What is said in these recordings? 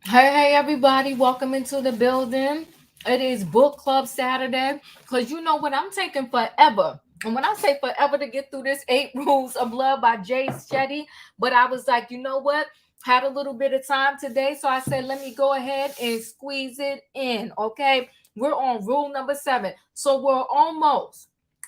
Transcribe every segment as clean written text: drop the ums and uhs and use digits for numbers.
Hey, everybody, welcome into the building. It is book club Saturday because you know what, I'm taking forever. And when I say forever to get through this Eight Rules of Love by Shetty, but I was like, you know what? Had a little bit of time today, so I said, let me go ahead and squeeze it in. Okay, we're on rule number 7, so we're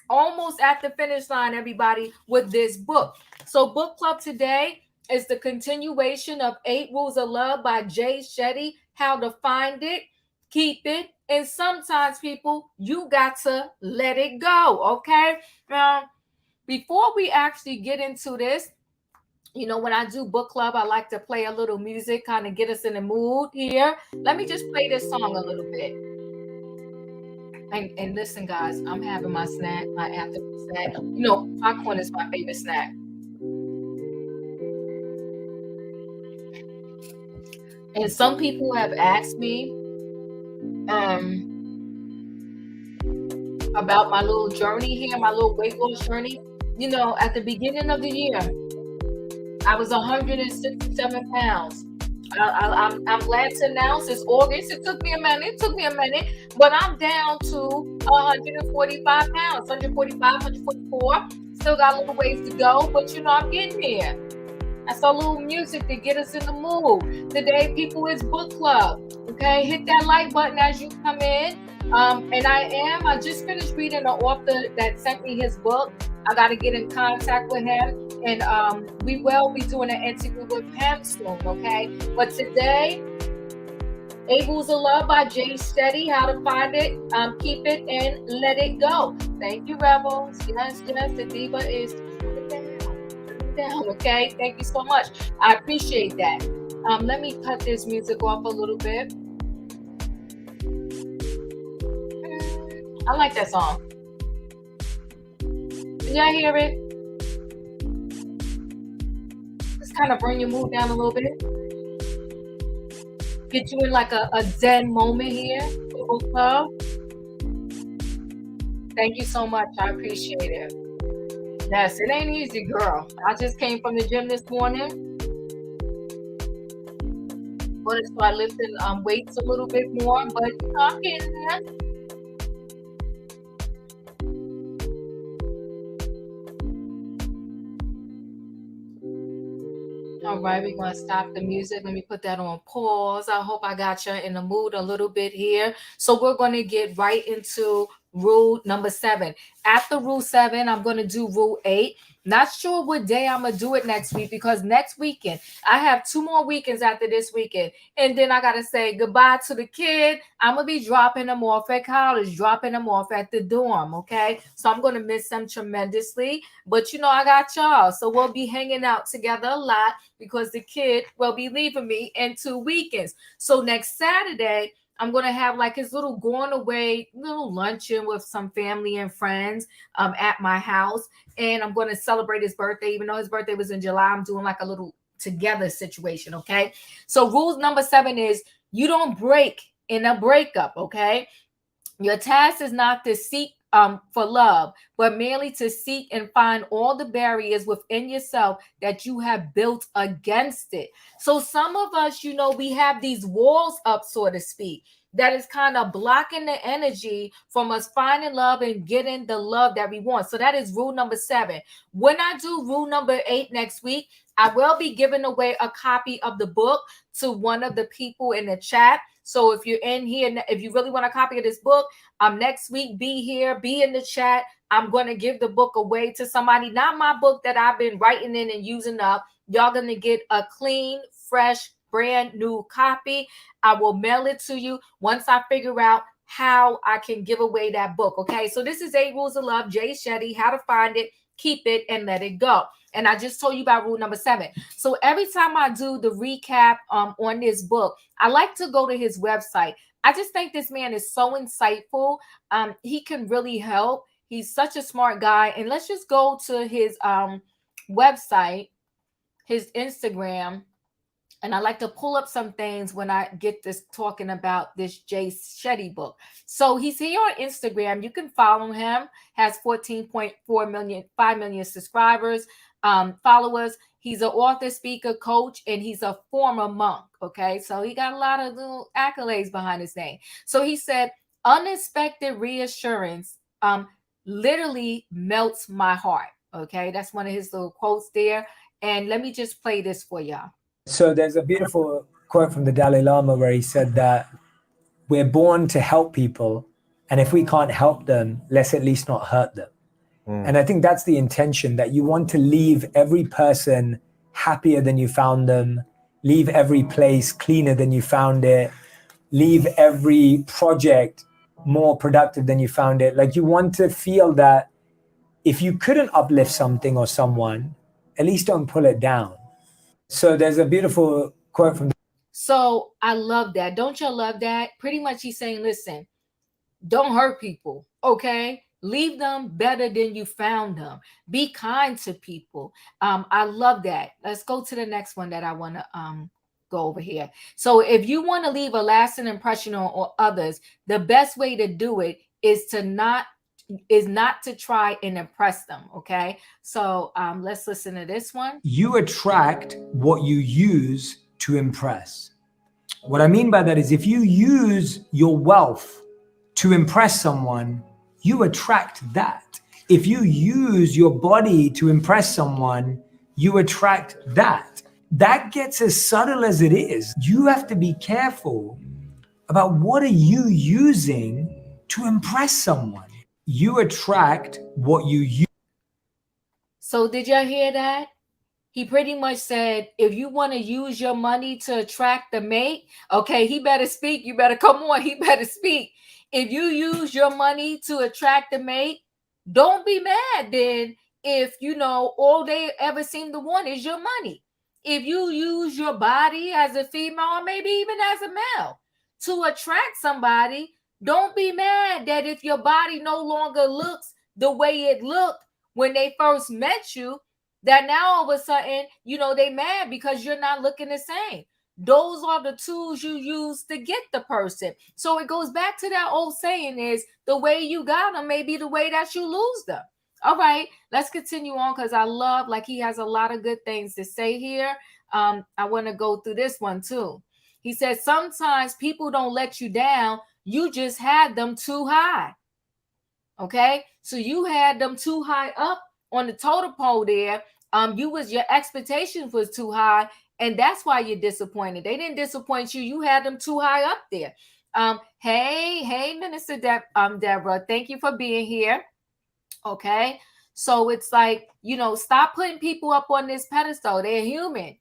almost at the finish line, everybody, with this book. So, book club today is the continuation of Eight Rules of Love by Shetty. How to find it, keep it, and sometimes, people, you got to let it go. Okay. Now, before we actually get into this, when I do book club, I like to play a little music, kind of get us in the mood here. Let me just play this song a little bit. And listen, guys, I'm having my snack, my afternoon snack. Popcorn is my favorite snack. And some people have asked me about my little journey here, my little weight loss journey. At the beginning of the year, I was 167 pounds. I'm glad to announce it's August. It took me a minute, but I'm down to 145 pounds, 145, 144. Still got a little ways to go, but I'm getting there. That's a little music to get us in the mood. Today, people, is book club. Okay, hit that like button as you come in. And I just finished reading the author that sent me his book. I got to get in contact with him. And we will be doing an interview with him soon, okay? But today, Eight Rules of Love by Shetty. How to find it, keep it, and let it go. Thank you, Rebels. Yes, the diva is down. Okay, thank you so much. I appreciate that. Let me cut this music off a little bit. I like that song. Did y'all hear it? Just kind of bring your mood down a little bit. Get you in like a zen moment here. Thank you so much. I appreciate it. Yes, it ain't easy, girl. I just came from the gym this morning. Wanted to start lifting weights a little bit more, but I'm getting there. All right, we're going to stop the music. Let me put that on pause. I hope I got you in the mood a little bit here. So we're going to get right into rule number 7. After rule 7, I'm going to do rule 8. Not sure what day I'm going to do it next week, because next weekend, I have 2 more weekends after this weekend. And then I got to say goodbye to the kid. I'm going to be dropping them off at college, dropping them off at the dorm, okay? So I'm going to miss them tremendously. But, I got y'all. So we'll be hanging out together a lot, because the kid will be leaving me in 2 weekends. So next Saturday, I'm going to have like his little going away, little luncheon with some family and friends at my house. And I'm going to celebrate his birthday. Even though his birthday was in July, I'm doing like a little together situation, okay? So rules number 7 is you don't break in a breakup, okay? Your task is not to seek for love, but merely to seek and find all the barriers within yourself that you have built against it. So some of us, we have these walls up, so to speak, that is kind of blocking the energy from us finding love and getting the love that we want. So that is rule number 7. When I do rule number 8 next week, I will be giving away a copy of the book to one of the people in the chat. So if you're in here, if you really want a copy of this book, next week, be here, be in the chat. I'm going to give the book away to somebody, not my book that I've been writing in and using up. Y'all going to get a clean, fresh, brand new copy. I will mail it to you once I figure out how I can give away that book. Okay, so this is 8 Rules of Love, Shetty, how to find it, keep it, and let it go. And I just told you about rule number 7. So every time I do the recap on this book, I like to go to his website. I just think this man is so insightful. He can really help. He's such a smart guy. And let's just go to his website, his Instagram. And I like to pull up some things when I get this talking about this Shetty book. So he's here on Instagram. You can follow him. Has 14.4 million, 5 million subscribers. followers. He's an author, speaker, coach, and he's a former monk. Okay, so he got a lot of little accolades behind his name. So he said, unexpected reassurance literally melts my heart. Okay, that's one of his little quotes there. And let me just play this for y'all. So there's a beautiful quote from the Dalai Lama where he said that we're born to help people, and if we can't help them, let's at least not hurt them. And I think that's the intention, that you want to leave every person happier than you found them, leave every place cleaner than you found it, leave every project more productive than you found it. Like, you want to feel that if you couldn't uplift something or someone, at least don't pull it down. So there's a beautiful quote from. So I love that. Don't you love that? Pretty much he's saying, listen, don't hurt people, okay? Leave them better than you found them. Be kind to people. I love that. Let's go to the next one that I want to go over here. So if you want to leave a lasting impression on others, the best way to do it is not to try and impress them. Okay, so let's listen to this one. You attract what you use to impress. What I mean by that is, if you use your wealth to impress someone, you attract that. If you use your body to impress someone, you attract that. That gets as subtle as it is. You have to be careful about what are you using to impress someone. You attract what you use. So did y'all hear that? He pretty much said, if you want to use your money to attract the mate, okay, he better speak. You better come on. He better speak. If you use your money to attract the mate, don't be mad then if, all they ever seem to want is your money. If you use your body as a female or maybe even as a male to attract somebody, don't be mad that if your body no longer looks the way it looked when they first met you, that now all of a sudden, they mad because you're not looking the same. Those are the tools you use to get the person. So it goes back to that old saying is, the way you got them may be the way that you lose them. All right, let's continue on because I love, like, he has a lot of good things to say here. I want to go through this one too. He says, sometimes people don't let you down. You just had them too high. Okay, so you had them too high up on the totem pole there. Your expectations was too high, and that's why you're disappointed. They didn't disappoint you. You had them too high up there. Hey, Minister Deborah, thank you for being here. Okay, so it's like, stop putting people up on this pedestal. They're human,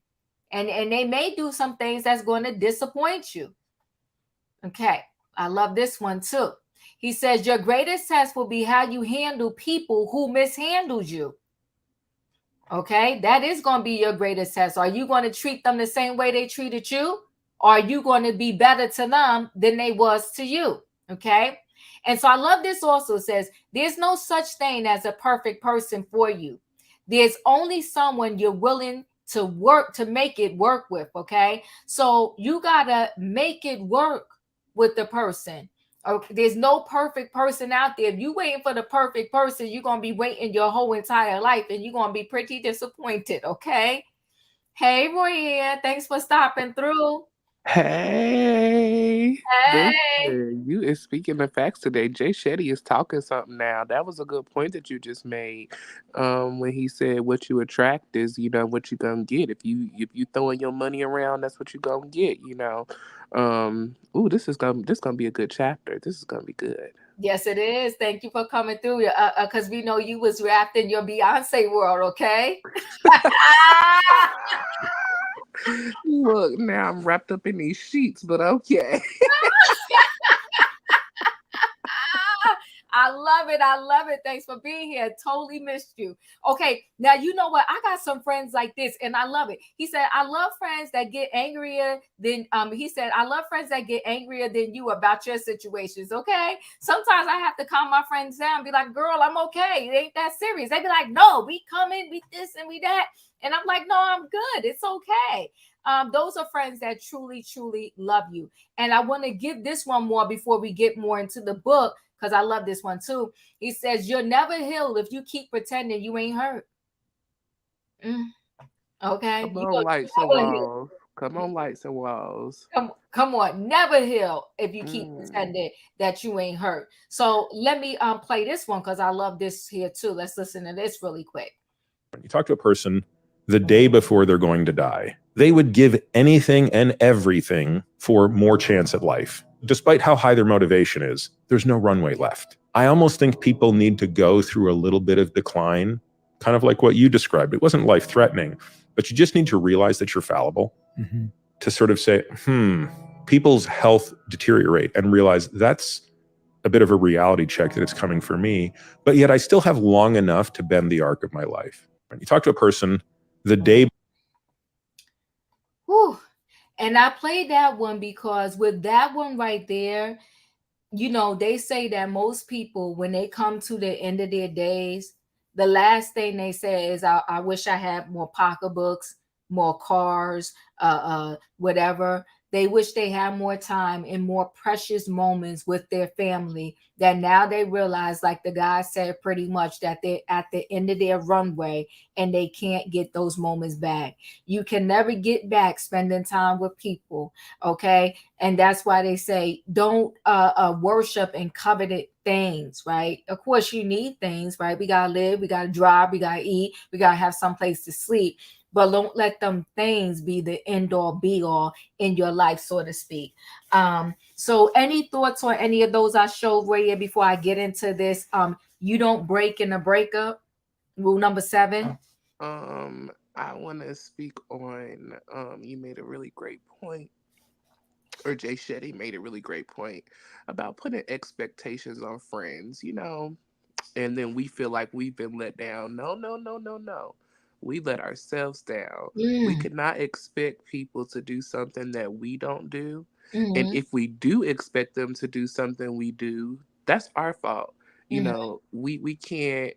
and they may do some things that's going to disappoint you. Okay, I love this one too. He says, your greatest test will be how you handle people who mishandled you. Okay, that is going to be your greatest test. Are you going to treat them the same way they treated you? Or are you going to be better to them than they was to you? Okay, and so I love this also. It says, there's no such thing as a perfect person for you. There's only someone you're willing to work to make it work with. Okay, so you got to make it work with the person. Okay, there's no perfect person out there. If you waiting for the perfect person, you're gonna be waiting your whole entire life, and you're gonna be pretty disappointed. Okay. Hey, Roya, thanks for stopping through. Hey, Hey. listen, you is speaking the facts today. Jay Shetty is talking something now. That was a good point that you just made. When he said what you attract is, what you gonna get. If you throwing your money around, that's what you gonna get. Ooh, this gonna be a good chapter. This is gonna be good. Yes, it is. Thank you for coming through. Because we know you was wrapped in your Beyonce world. Okay. Look, now I'm wrapped up in these sheets, but okay. I love it. I love it. Thanks for being here. Totally missed you. Okay, now you know what? I got some friends like this, and I love it. He said, I love friends that get angrier than he said, I love friends that get angrier than you about your situations. Okay. Sometimes I have to calm my friends down, be like, girl, I'm okay. It ain't that serious. They be like, no, we coming, we this and we that. And I'm like, no, I'm good. It's okay. Those are friends that truly, truly love you. And I want to give this one more before we get more into the book, because I love this one too. He says, you're never healed if you keep pretending you ain't hurt. Okay, Come you on, know, lights and never heal. walls. Come on, lights and walls. Come on, never heal if you keep Mm. pretending that you ain't hurt. So let me play this one because I love this here too. Let's listen to this really quick. When you talk to a person the day before they're going to die, they would give anything and everything for more chance at life. Despite how high their motivation is, there's no runway left. I almost think people need to go through a little bit of decline, kind of like what you described. It wasn't life-threatening, but you just need to realize that you're fallible, to sort of say, people's health deteriorate, and realize that's a bit of a reality check that it's coming for me, but yet I still have long enough to bend the arc of my life. When you talk to a person the day. Whew. And I played that one because with that one right there, you know, they say that most people, when they come to the end of their days, the last thing they say is, I wish I had more pocketbooks, more cars, whatever. They wish they had more time and more precious moments with their family. That now they realize, like the guy said, pretty much that they're at the end of their runway and they can't get those moments back. You can never get back spending time with people. Okay. And that's why they say don't worship and coveted things, right? Of course you need things, right? We gotta live, we gotta drive, we gotta eat, we gotta have some place to sleep, but don't let them things be the end all be all in your life, so to speak. So any thoughts on any of those I showed right here before I get into this? You don't break in a breakup, rule number 7. I want to speak on. You made a really great point, or Jay Shetty made a really great point about putting expectations on friends. You know, and then we feel like we've been let down. No, no, no, no, no. We let ourselves down. We Mm, could not expect people to do something that we don't do. And mm-hmm, if we do expect them to do something we do, that's our fault. You mm-hmm, know, we can't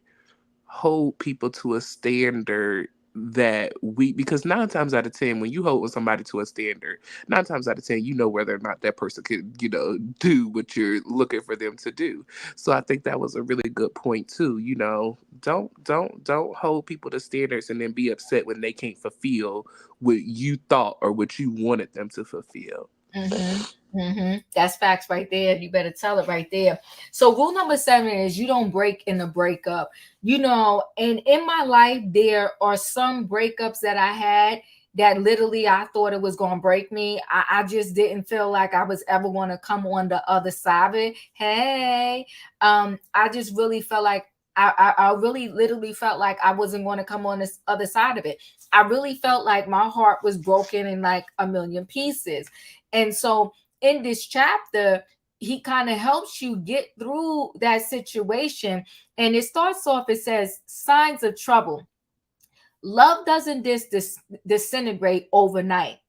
hold people to a standard that we, because 9 times out of 10 when you hold somebody to a standard, 9 times out of 10 you know whether or not that person can, you know, do what you're looking for them to do. So I think that was a really good point too. You know, don't hold people to standards and then be upset when they can't fulfill what you thought or what you wanted them to fulfill. mm-hmm, mm-hmm. That's facts right there. You better tell it right there. So rule number 7 is you don't break in a breakup. You know, and in my life there are some breakups that I had that literally I thought it was going to break me. I just didn't feel like I was ever going to come on the other side of it. Hey, I just really felt like I really literally felt like I wasn't going to come on this other side of it. I really felt like my heart was broken in like a million pieces. And so in this chapter, he kind of helps you get through that situation. And it starts off, it says, signs of trouble. Love doesn't disintegrate overnight.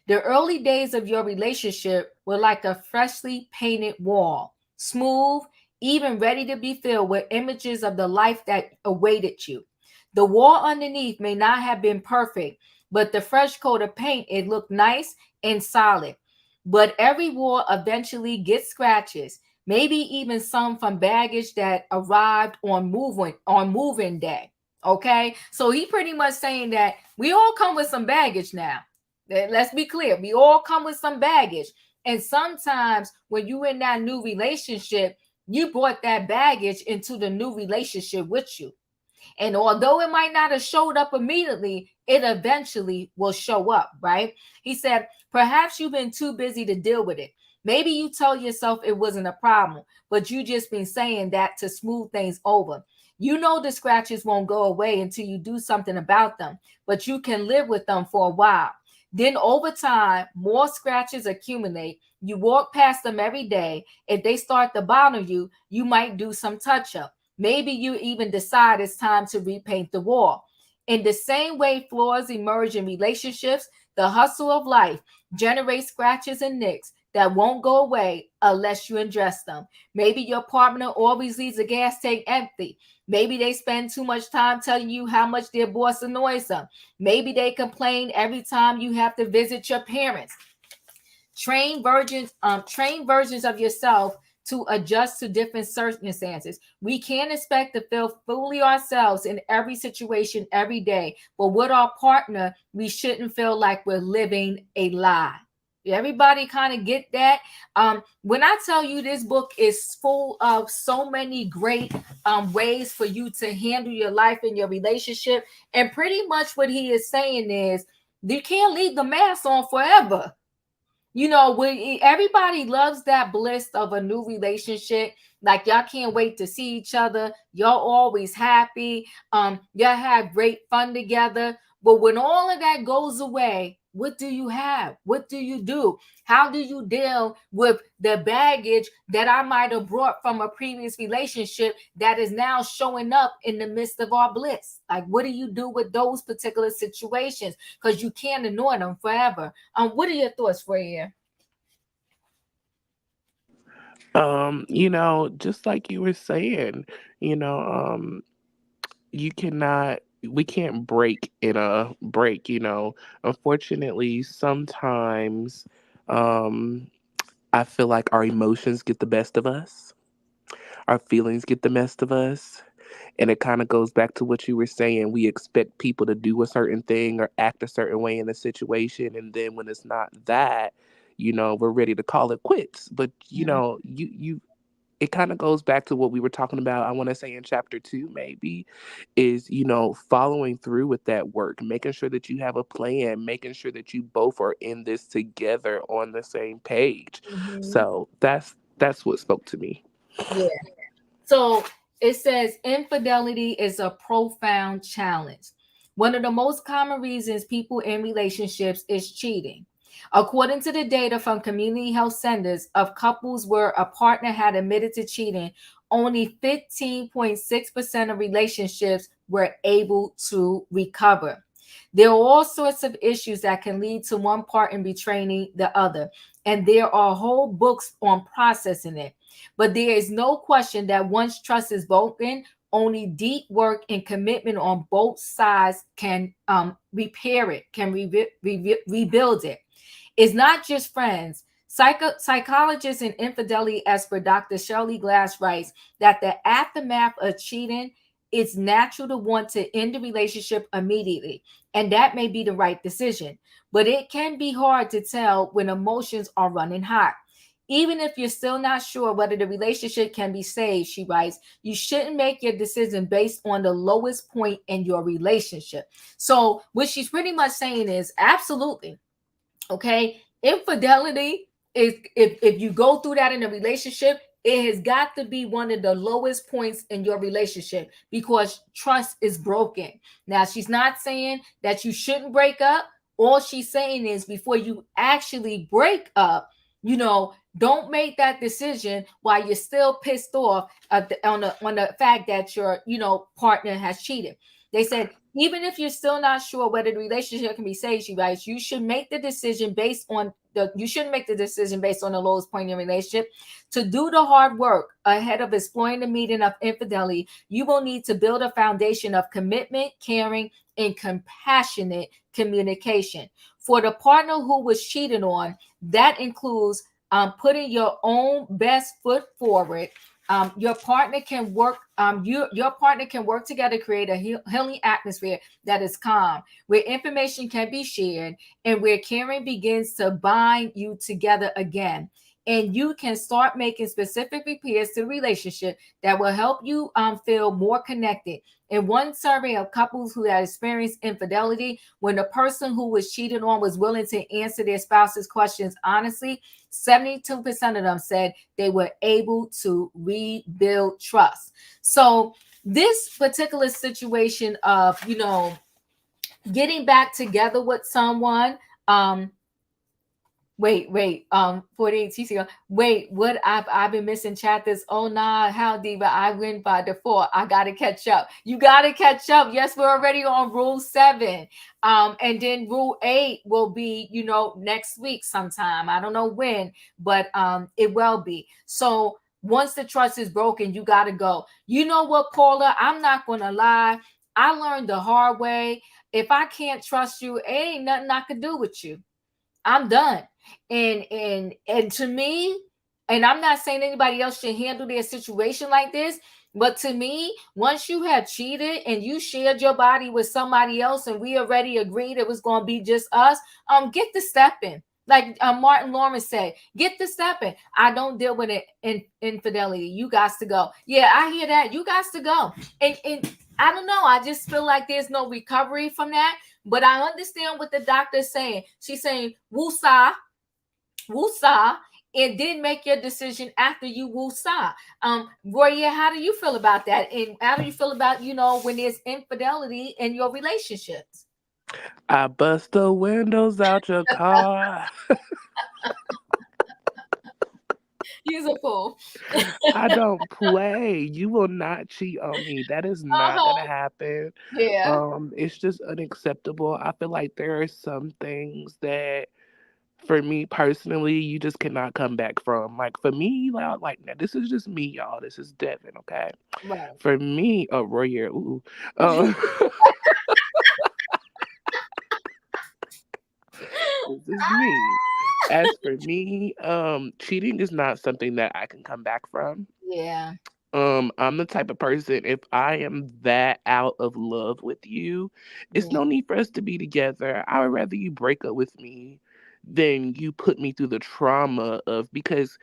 The early days of your relationship were like a freshly painted wall, smooth, even ready to be filled with images of the life that awaited you. The wall underneath may not have been perfect, but the fresh coat of paint, it looked nice and solid. But every wall eventually gets scratches, maybe even some from baggage that arrived on moving day. Okay, so he pretty much saying that we all come with some baggage now. Let's be clear, we all come with some baggage, and sometimes when you in that new relationship, you brought that baggage into the new relationship with you. And although it might not have showed up immediately, it eventually will show up, right? He said, perhaps you've been too busy to deal with it. Maybe you tell yourself it wasn't a problem, but you just been saying that to smooth things over. You know the scratches won't go away until you do something about them, but you can live with them for a while. Then over time, more scratches accumulate. You walk past them every day. If they start to bother you, you might do some touch up. Maybe you even decide it's time to repaint the wall. In the same way flaws emerge in relationships, the hustle of life generates scratches and nicks that won't go away unless you address them. Maybe your partner always leaves the gas tank empty. Maybe they spend too much time telling you how much their boss annoys them. Maybe they complain every time you have to visit your parents. Train versions of yourself to adjust to different circumstances. We can't expect to feel fully ourselves in every situation every day, but with our partner, we shouldn't feel like we're living a lie. Everybody kind of get that. When I tell you this book is full of so many great ways for you to handle your life and your relationship, and pretty much what he is saying is you can't leave the mask on forever. You know, everybody loves that bliss of a new relationship. Like y'all can't wait to see each other. Y'all always happy. Y'all have great fun together. But when all of that goes away, what do you have? What do you do? How do you deal with the baggage that I might have brought from a previous relationship that is now showing up in the midst of our bliss? Like, what do you do with those particular situations? Because you can't ignore them forever. What are your thoughts, Freya? You know, just like you were saying, you know, you cannot we can't break in a break, you know. Unfortunately, sometimes um I feel like our emotions get the best of us. Our feelings get the best of us. And it kind of goes back to what you were saying. We expect people to do a certain thing or act a certain way in a situation. And then when it's not that, you know, we're ready to call it quits. But, you know, it kind of goes back to what we were talking about, I want to say in chapter 2 maybe, is, you know, following through with that work, making sure that you have a plan, making sure that you both are in this together on the same page. Mm-hmm. So that's what spoke to me. Yeah. So it says infidelity is a profound challenge. One of the most common reasons people in relationships is cheating. According to the data from community health centers of couples where a partner had admitted to cheating, only 15.6% of relationships were able to recover. There are all sorts of issues that can lead to one partner betraying the other, and there are whole books on processing it. But there is no question that once trust is broken, only deep work and commitment on both sides can repair it, can rebuild it. It's not just friends. Psychologist and infidelity expert Dr. Shirley Glass writes that the aftermath of cheating, it's natural to want to end the relationship immediately, and that may be the right decision. But it can be hard to tell when emotions are running hot. Even if you're still not sure whether the relationship can be saved, she writes, you shouldn't make your decision based on the lowest point in your relationship. So, what she's pretty much saying is absolutely, okay, infidelity is, if you go through that in a relationship, it has got to be one of the lowest points in your relationship because trust is broken. Now, she's not saying that you shouldn't break up. All she's saying is before you actually break up, you know, don't make that decision while you're still pissed off on the fact that your, you know, partner has cheated. They said even if you're still not sure whether the relationship can be saved, she writes, you should make the decision based on you shouldn't make the decision based on the lowest point in your relationship. To do the hard work ahead of exploring the meaning of infidelity, you will need to build a foundation of commitment, caring, and compassionate communication. For the partner who was cheated on, that includes putting your own best foot forward. Your partner can work. Your partner can work together to create a healing atmosphere that is calm, where information can be shared, and where caring begins to bind you together again. And you can start making specific repairs to the relationship that will help you feel more connected. In one survey of couples who had experienced infidelity, when the person who was cheated on was willing to answer their spouse's questions honestly, 72% of them said they were able to rebuild trust. So this particular situation of, you know, getting back together with someone, wait, 48 TC. Wait, what I've been missing chapters. Oh nah, how Diva, I went by default. I gotta catch up. You gotta catch up. Yes, we're already on rule 7. And then rule 8 will be, you know, next week sometime. I don't know when, but it will be. So once the trust is broken, you gotta go. You know what, Paula? I'm not gonna lie. I learned the hard way. If I can't trust you, it ain't nothing I could do with you. I'm done. And to me, And I'm not saying anybody else should handle their situation like this, but to me, once you have cheated and you shared your body with somebody else, and we already agreed it was going to be just us, get the stepping. Like Martin Lawrence said, get the stepping. I don't deal with it in infidelity. You got to go. Yeah, I hear that. You got to go. And I don't know. I just feel like there's no recovery from that. But I understand what the doctor's saying. She's saying, woosah, woosah, and then make your decision after you woosah. Roya, how do you feel about that? And how do you feel about, when there's infidelity in your relationships? I bust the windows out your car. He's a fool. I don't play. You will not cheat on me. That is not gonna Uh-huh. happen. Yeah. It's just unacceptable. I feel like there are some things that, for me personally, you just cannot come back from. Like for me, like now, this is just me, y'all. This is Devin, okay? Right. For me, oh Royer, ooh, uh, this is me. As for me, cheating is not something that I can come back from. Yeah. I'm the type of person, if I am that out of love with you, it's Yeah. no need for us to be together. I would rather you break up with me than you put me through the trauma of, because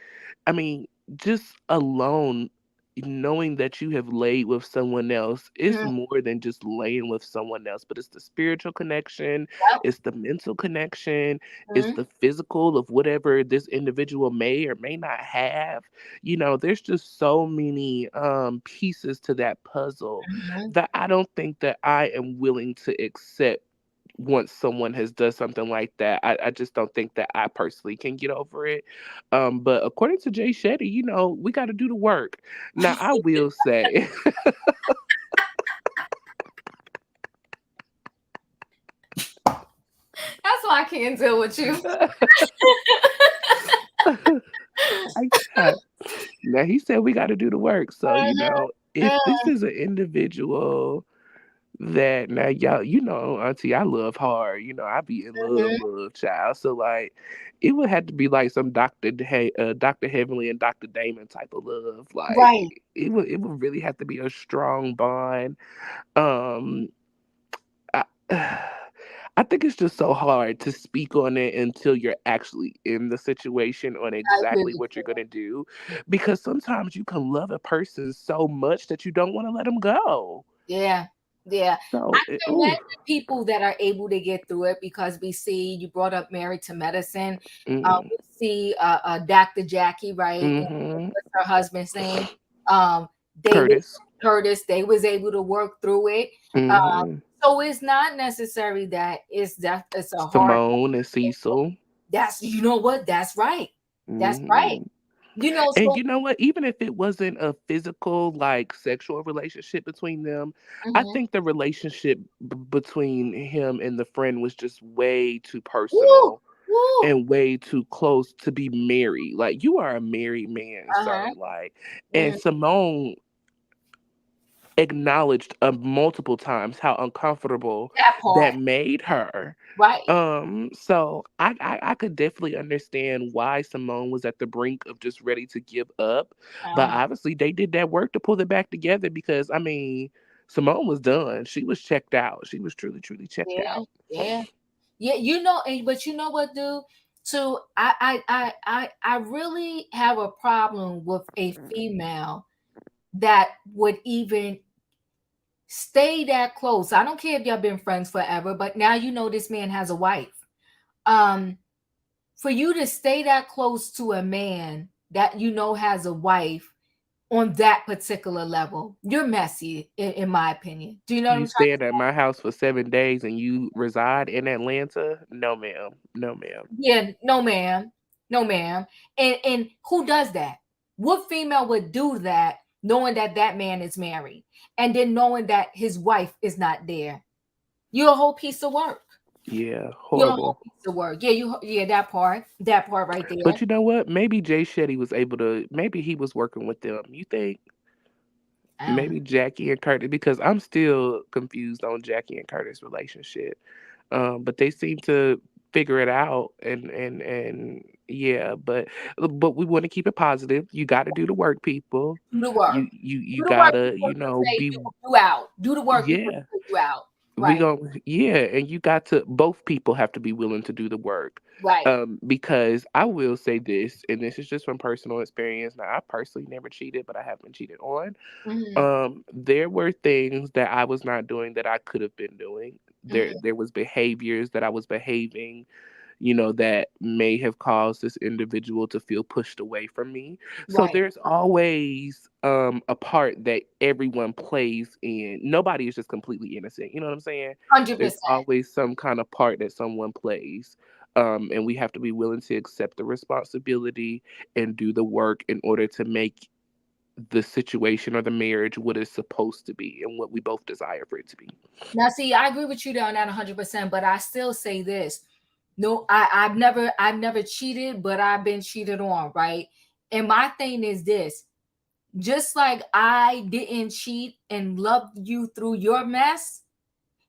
I mean, just alone knowing that you have laid with someone else, it's Mhm. more than just laying with someone else, but it's the spiritual connection, Yep. it's the mental connection, it's Mhm. the physical of whatever this individual may or may not have. There's just so many pieces to that puzzle Mhm. that I don't think that I am willing to accept once someone has done something like that. I just don't think that I personally can get over it. But according to Jay Shetty, we got to do the work. Now, I will say, That's why I can't deal with you. I got. Now he said we got to do the work. So Mhm. if this is an individual that, now y'all, Auntie, I love hard. I be in Mhm. love, child. So like, it would have to be like some Doctor Heavenly and Doctor Damon type of love. Like Right. it would really have to be a strong bond. Um, I, I think it's just so hard to speak on it until you're actually in the situation on I agree exactly with what you're you. gonna do, because sometimes you can love a person so much that you don't want to let them go. Yeah. Yeah. I So, commend ooh. the people that are able to get through it, because we see, you brought up Married to Medicine. Mm. We see Dr. Jackie, right? And Mm-hmm. what's her husband's name? Um, David Curtis. Curtis. They was able to work through it. Mm-hmm. So it's not necessary that it's a hard. Simone and Cecil. That's, you know what? That's right. That's right. Mm-hmm. And So you know what? Even if it wasn't a physical, like sexual relationship between them, I mhm. think the relationship between him and the friend was just way too Woo, personal woo. and way too close to be married. Like, you are a married man, Uh-huh. sir. Like, and Mm, Simone acknowledged multiple times how uncomfortable that that part. made her. Right. So I could definitely understand why Simone was at the brink of just ready to give up, but Uh-huh. obviously they did that work to pull it back together, because I mean, Simone was done. She was checked out. She was truly, truly checked Yeah. out. Yeah. Yeah. But you know what, dude? So I really have a problem with a female that would even stay that close. I don't care if y'all been friends forever, but now you know this man has a wife. Um, for you to stay that close to a man that you know has a wife on that particular level, you're messy, in my opinion. Do you know what You I'm trying to staying at my house for 7 days and you reside in Atlanta? No, ma'am. No, ma'am. say? Yeah, no, ma'am. No, ma'am. And who does that? What female would do that knowing that that man is married and then knowing that his wife is not there? You're a whole piece of work. Yeah, You're a whole horrible. piece of work. Yeah, that part right there. But you know what? Maybe Jay Shetty was able to. Maybe he was working with them. You think? I don't know. Maybe Jackie and Curtis, because I'm still confused on Jackie and Curtis' relationship. But they seem to figure it out, and yeah, but we want to keep it positive. You got to do the work, people. Do the work. You Do the work gotta, before you say be, you out. Do the work before yeah. you you out. We Right. going Yeah, and you got to, both people have to be willing to do the work. Right. Because I will say this, and this is just from personal experience. Now, I personally never cheated, but I have been cheated on. Mm-hmm. There were things that I was not doing that I could have been doing. Mm-hmm. There was behaviors that I was behaving, that may have caused this individual to feel pushed away from me. So Right. there's always a part that everyone plays in. Nobody is just completely innocent. You know what I'm saying? 100%. There's always some kind of part that someone plays. And we have to be willing to accept the responsibility and do the work in order to make the situation or the marriage what it's supposed to be and what we both desire for it to be. Now, see, I agree with you there on that 100%, but I still say this. No, I've never cheated, but I've been cheated on, right? And my thing is this: just like I didn't cheat and love you through your mess,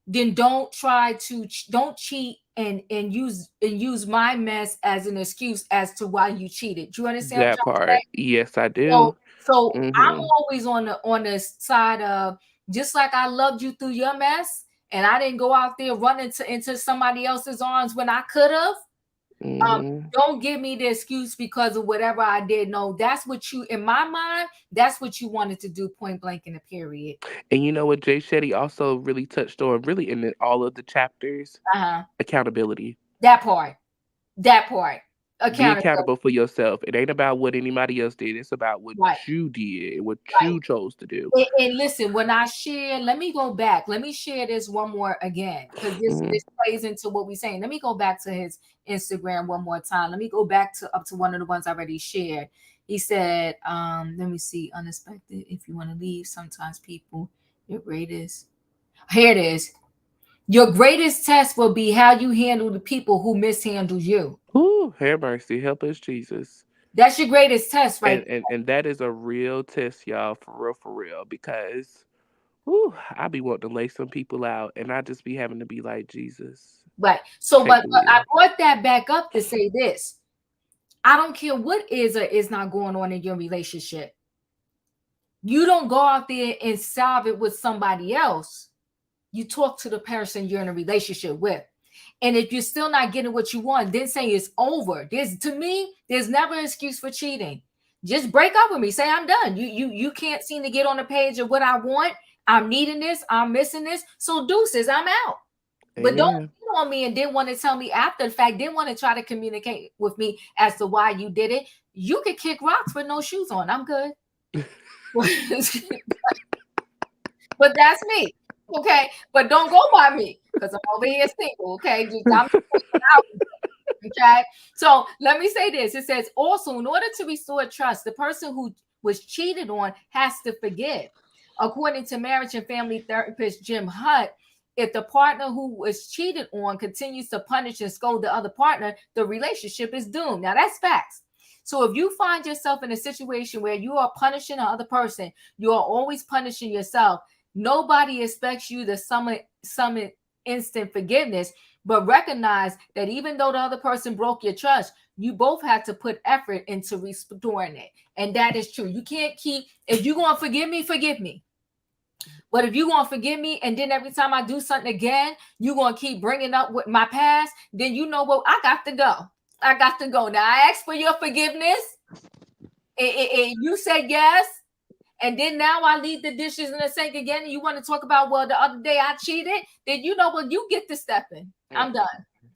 then don't cheat and use my mess as an excuse as to why you cheated. Do you understand what I'm That trying to say? part, yes, I So, do. I'm Hmm. always on the side of, just like I loved you through your mess, and I didn't go out there running into somebody else's arms when I could have. Hmm. Don't give me the excuse because of whatever I did. No, that's what you, in my mind, that's what you wanted to do, point blank in a period. And you know what Jay Shetty also really touched on, really in all of the chapters? Uh-huh. Accountability. That part. That part. Be Accountability. accountable for yourself. It ain't about what anybody else did. It's about what Right. you did and what Right. you chose to do. And listen, when I share, let me go back. Let me share this one more again, because Hmm. this plays into what we're saying. Let me go back to his Instagram one more time. Let me go back to up to one of the ones I already shared. He said, let me see, unexpected. If you want to leave, sometimes people, your greatest. Here it is. Your greatest test will be how you handle the people who mishandle you. Ooh, have mercy. Help us, Jesus. That's your greatest test, right? And that is a real test, y'all, for real, because I be wanting to lay some people out, and I just be having to be like, Jesus, Right. So, take but the I wheel. brought that back up to say this. I don't care what is or is not going on in your relationship. You don't go out there and solve it with somebody else. You talk to the person you're in a relationship with. And if you're still not getting what you want, then say it's over. To me, there's never an excuse for cheating. Just break up with me. Say I'm done. You can't seem to get on the page of what I want. I'm needing this. I'm missing this. So deuces, I'm out. But don't Amen. cheat on me and then want to tell me after the fact, then want to try to communicate with me as to why you did it. You could kick rocks with no shoes on. I'm good. But that's me. Okay. But don't go by me because I'm over here single. Okay. I'm out. Okay. So let me say this. It says also, in order to restore trust, the person who was cheated on has to forgive. According to marriage and family therapist Jim Hutt, if the partner who was cheated on continues to punish and scold the other partner, the relationship is doomed. Now that's facts. So if you find yourself in a situation where you are punishing the other person, you are always punishing yourself. Nobody expects you to summon instant forgiveness, but recognize that even though the other person broke your trust, you both had to put effort into restoring it. And that is true. You can't keep, if you're going to forgive me, forgive me. But if you're going to forgive me and then every time I do something again, you're going to keep bringing up with my past, then you know what? I got to go. I got to go. Now, I asked for your forgiveness. You said yes. And then now I leave the dishes in the sink again. And you want to talk about, well, the other day I cheated. Then you know what? You get to stepping. I'm done.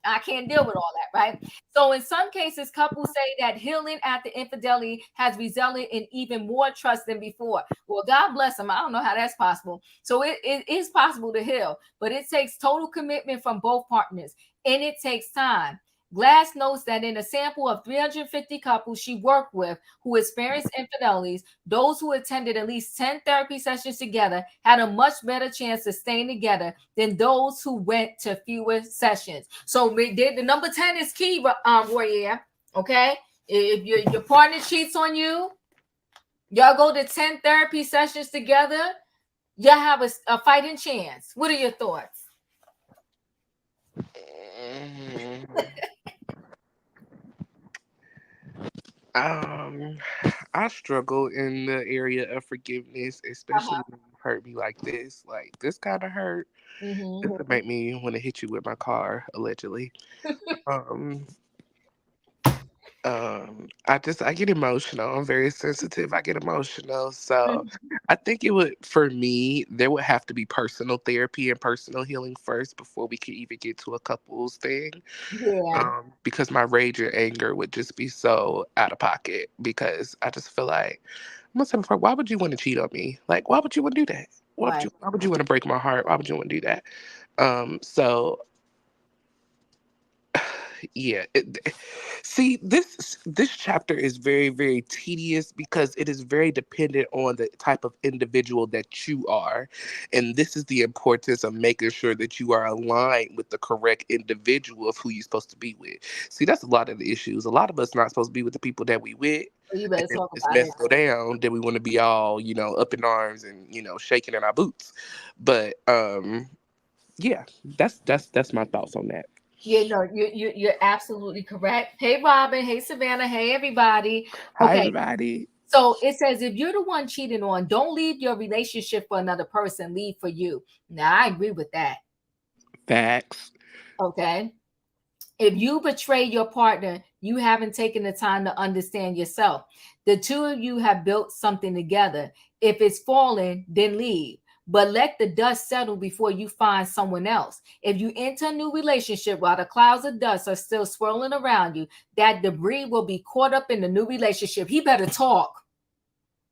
I can't deal with all that, right? So in some cases, couples say that healing after infidelity has resulted in even more trust than before. Well, God bless them. I don't know how that's possible. So it is possible to heal, but it takes total commitment from both partners, and it takes time. Glass notes that in a sample of 350 couples she worked with who experienced infidelities, those who attended at least 10 therapy sessions together had a much better chance of staying together than those who went to fewer sessions. So the number 10 is key, Warrior. Okay? If your partner cheats on you, y'all go to 10 therapy sessions together, y'all have a fighting chance. What are your thoughts? I struggle in the area of forgiveness, especially when you hurt me like this. Like this kind of hurt. This would make me want to hit you with my car, allegedly. Um, I get emotional. I'm very sensitive. I get emotional. So I think it would, for me, there would have to be personal therapy and personal healing first before we could even get to a couples thing. Yeah. Because my rage and anger would just be so out of pocket because I just feel like I'm gonna tell why would you want to cheat on me? Like, why would you want to do that? Right. Why would you want to break my heart? Why would you want to do that? So yeah, see, this chapter is very, very tedious because it is very dependent on the type of individual that you are, and this is the importance of making sure that you are aligned with the correct individual of who you're supposed to be with. See, that's a lot of the issues. A lot of us not supposed to be with the people that we with. You And better then talk when this about mess it. go down, then we want to be all, up in arms and, shaking in our boots. But yeah, that's my thoughts on that. Yeah, no, you're absolutely correct. Hey, Robin. Hey, Savannah. Hey, everybody. Hi, Okay, everybody. so it says if you're the one cheating on, don't leave your relationship for another person. Leave for you. Now, I agree with that. Facts. Okay. If you betray your partner, you haven't taken the time to understand yourself. The two of you have built something together. If it's falling, then leave. But let the dust settle before you find someone else. If you enter a new relationship while the clouds of dust are still swirling around you, that debris will be caught up in the new relationship. He better talk.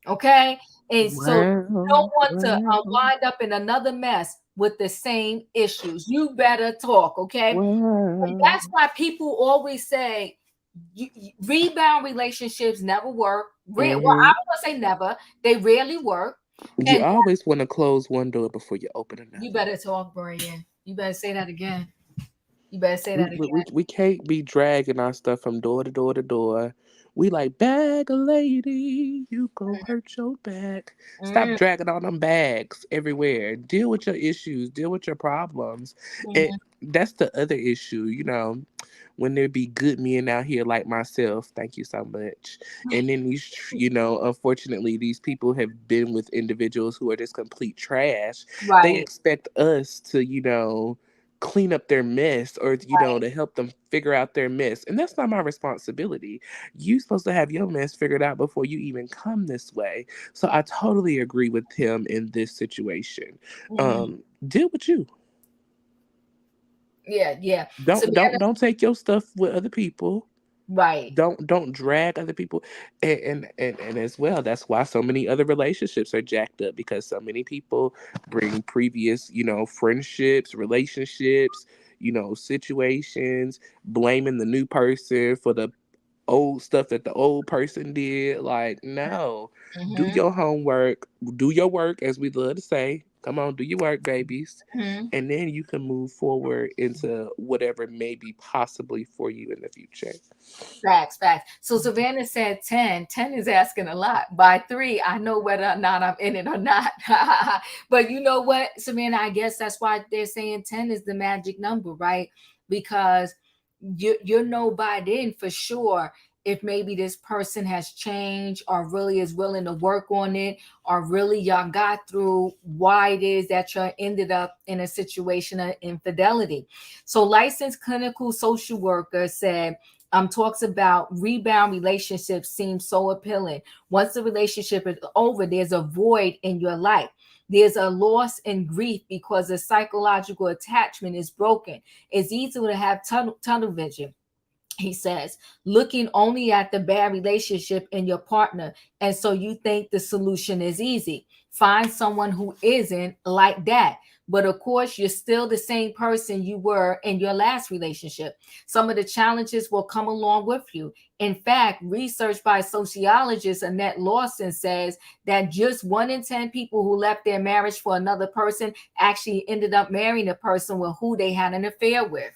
Okay. And so you don't Well, want to well, wind up in another mess with the same issues. You better talk. Okay. And well. that's why people always say rebound relationships never work. Well, I don't Hmm. want to say never. They rarely work. You And always want to close one door before you open you another. better talk, Brian. You better say that again. You better say We, that we, we, again. we can't be dragging our stuff from door to door to door. We like, bag a lady, you gon' hurt your back. Stop Mm, dragging all them bags everywhere. Deal with your issues, deal with your problems. And mhm. that's the other issue, when there be good men out here like myself, thank you so much. And then these, unfortunately, these people have been with individuals who are just complete trash. They Right. expect us to, clean up their mess or, to help them figure out their mess. And that's not my responsibility. You're supposed to have your mess figured out before you even come this way. So I totally agree with him in this situation. Mhm. Deal with you. Yeah. Yeah. Don't Savannah. don't don't take your stuff with other people. Right. Don't drag other people, and as well, that's why so many other relationships are jacked up because so many people bring previous friendships, relationships, situations, blaming the new person for the old stuff that the old person did. Like, no, do Hmm. your homework, do your work, as we love to say. Come on, do your work, babies. Hmm. And then you can move forward into whatever may be possibly for you in the future. Facts, facts. So Savannah said 10. 10 is asking a lot. By 3, I know whether or not I'm in it or not. But you know what, Savannah, I guess that's why they're saying 10 is the magic number, right? Because you know by then for sure if maybe this person has changed or really is willing to work on it, or really y'all got through why it is that you ended up in a situation of infidelity. So licensed clinical social worker said talks about rebound relationships seem so appealing. Once the relationship is over, there's a void in your life. There's a loss and grief because the psychological attachment is broken. It's easy to have tunnel vision, he says, looking only at the bad relationship in your partner. And so you think the solution is easy. Find someone who isn't like that. But of course, you're still the same person you were in your last relationship. Some of the challenges will come along with you. In fact, research by sociologist Annette Lawson says that just 1 in 10 people who left their marriage for another person actually ended up marrying a person with who they had an affair with.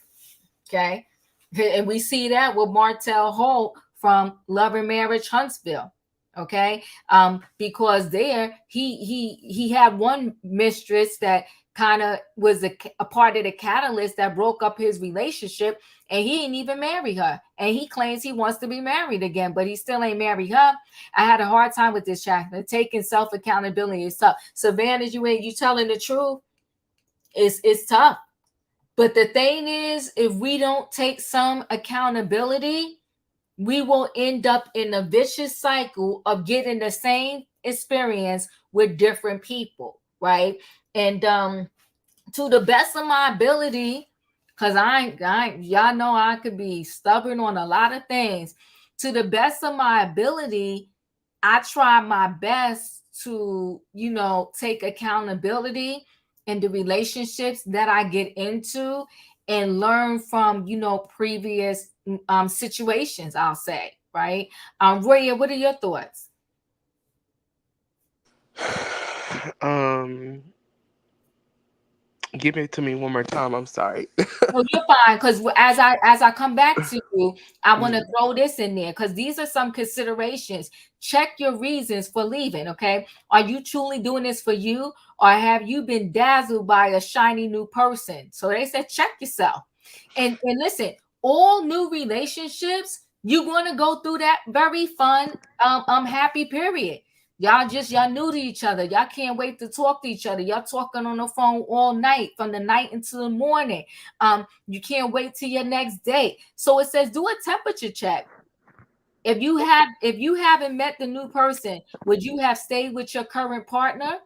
Okay. And we see that with Martell Holt from Love and Marriage Huntsville. Okay. Because there he had one mistress that kind of was a part of the catalyst that broke up his relationship, and he didn't even marry her. And he claims he wants to be married again, but he still ain't married her. I had a hard time with this chapter. Taking self-accountability is tough. Savannah, you telling the truth? It's tough. But the thing is, if we don't take some accountability, we will end up in a vicious cycle of getting the same experience with different people, right? And to the best of my ability, because y'all know I could be stubborn on a lot of things. To the best of my ability, I try my best to, take accountability in the relationships that I get into and learn from, previous situations, I'll say, right? Roya, what are your thoughts? Give it to me one more time. I'm sorry. No, you're fine. Because as I come back to you, I want to throw this in there because these are some considerations. Check your reasons for leaving. Okay, are you truly doing this for you, or have you been dazzled by a shiny new person? So they said, check yourself. And listen, all new relationships, you're going to go through that very fun, happy period. Y'all new to each other. Y'all can't wait to talk to each other. Y'all talking on the phone all night, from the night into the morning. You can't wait till your next date. So it says do a temperature check. If you haven't met the new person, would you have stayed with your current partner?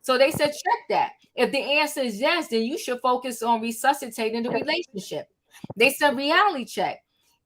So they said check that. If the answer is yes, then you should focus on resuscitating the relationship. They said reality check.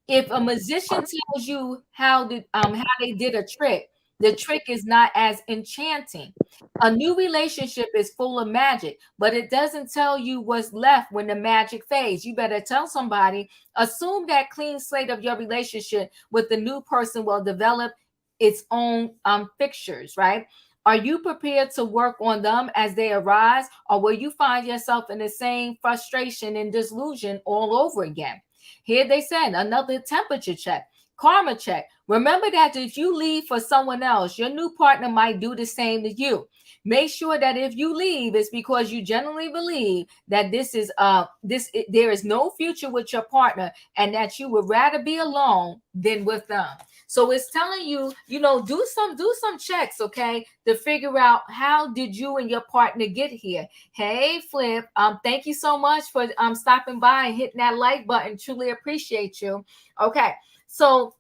If a musician tells you how they did a trick, the trick is not as enchanting. A new relationship is full of magic, but it doesn't tell you what's left when the magic fades. You better tell somebody. Assume that clean slate of your relationship with the new person will develop its own fixtures, right? Are you prepared to work on them as they arise, or will you find yourself in the same frustration and disillusion all over again? Here they said another temperature check, karma check. Remember that if you leave for someone else, your new partner might do the same to you. Make sure that if you leave, it's because you genuinely believe that there is no future with your partner, and that you would rather be alone than with them. So it's telling you, do some checks, okay, to figure out how did you and your partner get here. Hey, Flip, thank you so much for stopping by and hitting that like button. Truly appreciate you. Okay, so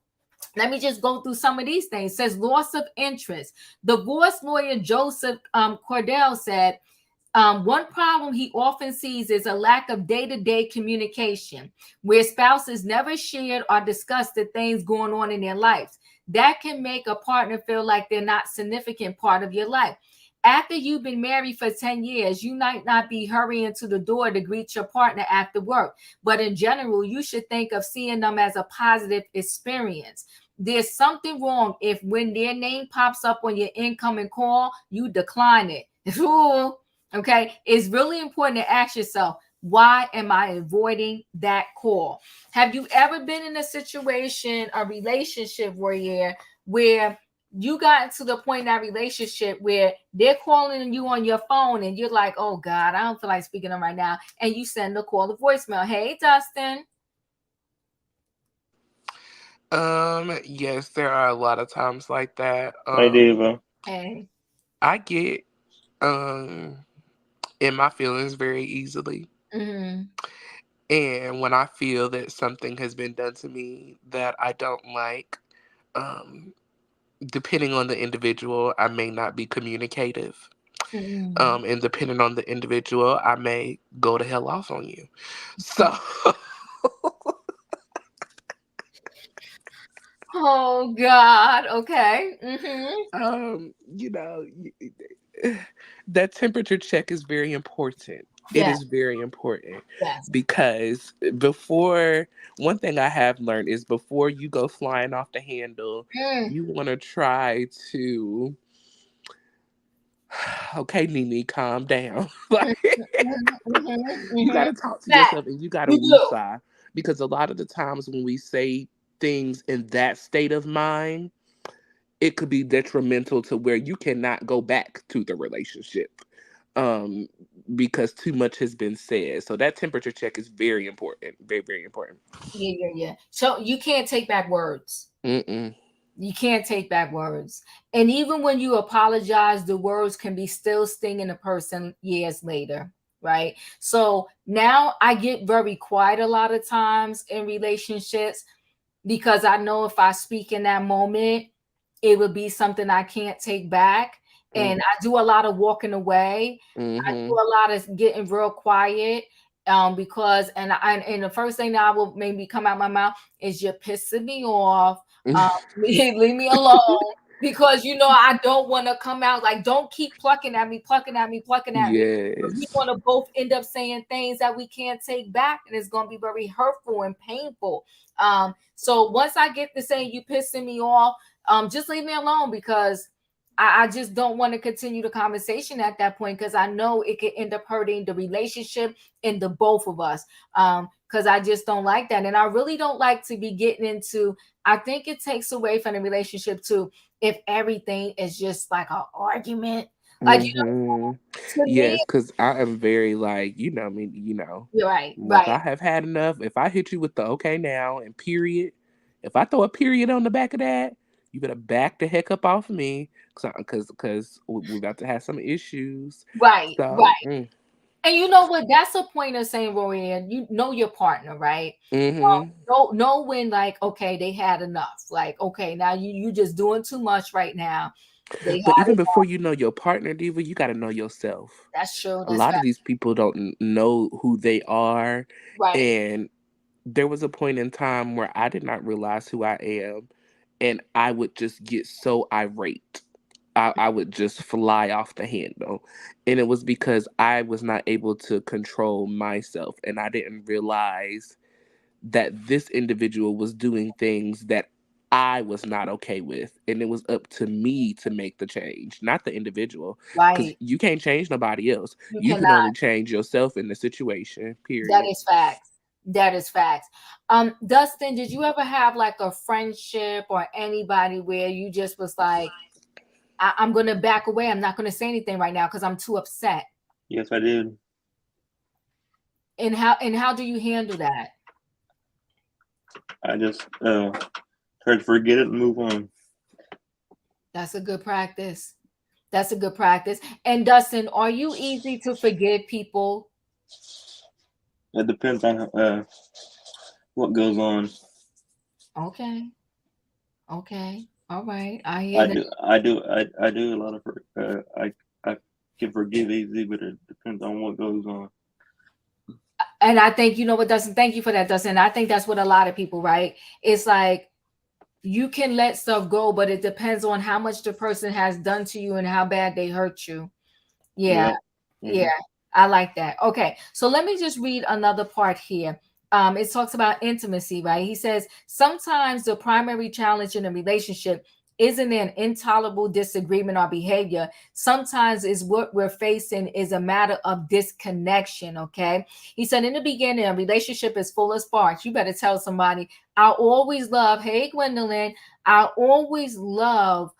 let me just go through some of these things. It says loss of interest. Divorce lawyer Joseph Cordell said, one problem he often sees is a lack of day-to-day communication, where spouses never shared or discussed the things going on in their lives. That can make a partner feel like they're not a significant part of your life. After you've been married for 10 years, you might not be hurrying to the door to greet your partner after work. But in general, you should think of seeing them as a positive experience. There's something wrong if when their name pops up on your incoming call, you decline it. Okay, it's really important to ask yourself, why am I avoiding that call? Have you ever been in a situation, a relationship where you got to the point in that relationship where they're calling you on your phone and you're like, oh God, I don't feel like speaking to them right now. And you send the call to voicemail. Hey, Dustin. Yes, there are a lot of times like that. Hey, Diva. Hey. I get in my feelings very easily. Mm-hmm. And when I feel that something has been done to me that I don't like, depending on the individual, I may not be communicative. Mm-hmm. And depending on the individual, I may go to hell off on you. So Oh God. Okay. Mm-hmm. That temperature check is very important. It Yes. is very important Yes. because one thing I have learned is before you go flying off the handle, you want to try to, okay, Nene, calm down. Like, you got to talk to That yourself and you got to you do. woosah, because a lot of the times when we say things in that state of mind, it could be detrimental to where you cannot go back to the relationship. because too much has been said. So that temperature check is very important. Very, very important. Yeah. So you can't take back words. Mm-mm. You can't take back words. And even when you apologize, the words can be still stinging a person years later, right? So now I get very quiet a lot of times in relationships because I know if I speak in that moment, it would be something I can't take back. And I do a lot of walking away. I do Mm-hmm. a lot of getting real quiet because and the first thing that I will maybe come out my mouth is you're pissing me off. Leave me alone because I don't want to come out like don't keep plucking at me, plucking at me, plucking at me. We're Yes. going to both end up saying things that we can't take back, and it's going to be very hurtful and painful. So once I get to saying you pissing me off, just leave me alone because I just don't want to continue the conversation at that point because I know it could end up hurting the relationship and the both of us. Because I just don't like that. And I really don't like to be getting into, I think it takes away from the relationship too if everything is just like an argument. Like, Mm-hmm. to me, Yes, because I am very like, me, you're right, once right. I have had enough, if I hit you with the okay now and period, if I throw a period on the back of that, you better back the heck up off of me because we're about to have some issues. Right, So, right. And you know what? That's a point of saying, Rory, you know your partner, right? mm-hmm. Know when, like, okay, they had enough. Like, okay, now you just doing too much right now. They But had even it. before you know your partner, Diva, you got to know yourself. That's true. A That's lot right. of these people don't know who they are. Right. And there was a point in time where I did not realize who I am. And I would just get so irate. I would just fly off the handle. And it was because I was not able to control myself. And I didn't realize that this individual was doing things that I was not okay with. And it was up to me to make the change, not the individual. Because Right. you can't change nobody else. You You can cannot. only change yourself in the situation, That period. is facts. That is facts. Dustin, did you ever have like a friendship or anybody where you just was like, I'm gonna back away. I'm not gonna say anything right now because I'm too upset. Yes, I did. And how do you handle that? I just try to forget it and move on. That's a good practice. That's a good practice. And Dustin, are you easy to forgive people? It depends on what goes on. Okay. Okay. All right. I hear I that. do, I do, I do a lot of. I can forgive easy, but it depends on what goes on. And I think you know what, Dustin. Thank you for that, Dustin. I think that's what a lot of people, right? It's like you can let stuff go, but it depends on how much the person has done to you and how bad they hurt you. Yeah. Yep. Yeah, I like that. Okay, so let me just read another part here. It talks about intimacy, right? He says sometimes the primary challenge in a relationship isn't an intolerable disagreement or behavior. Sometimes is what we're facing is a matter of disconnection. Okay, he said in the beginning, a relationship is full of sparks. You better tell somebody. I always love. Hey, Gwendolyn. I always love.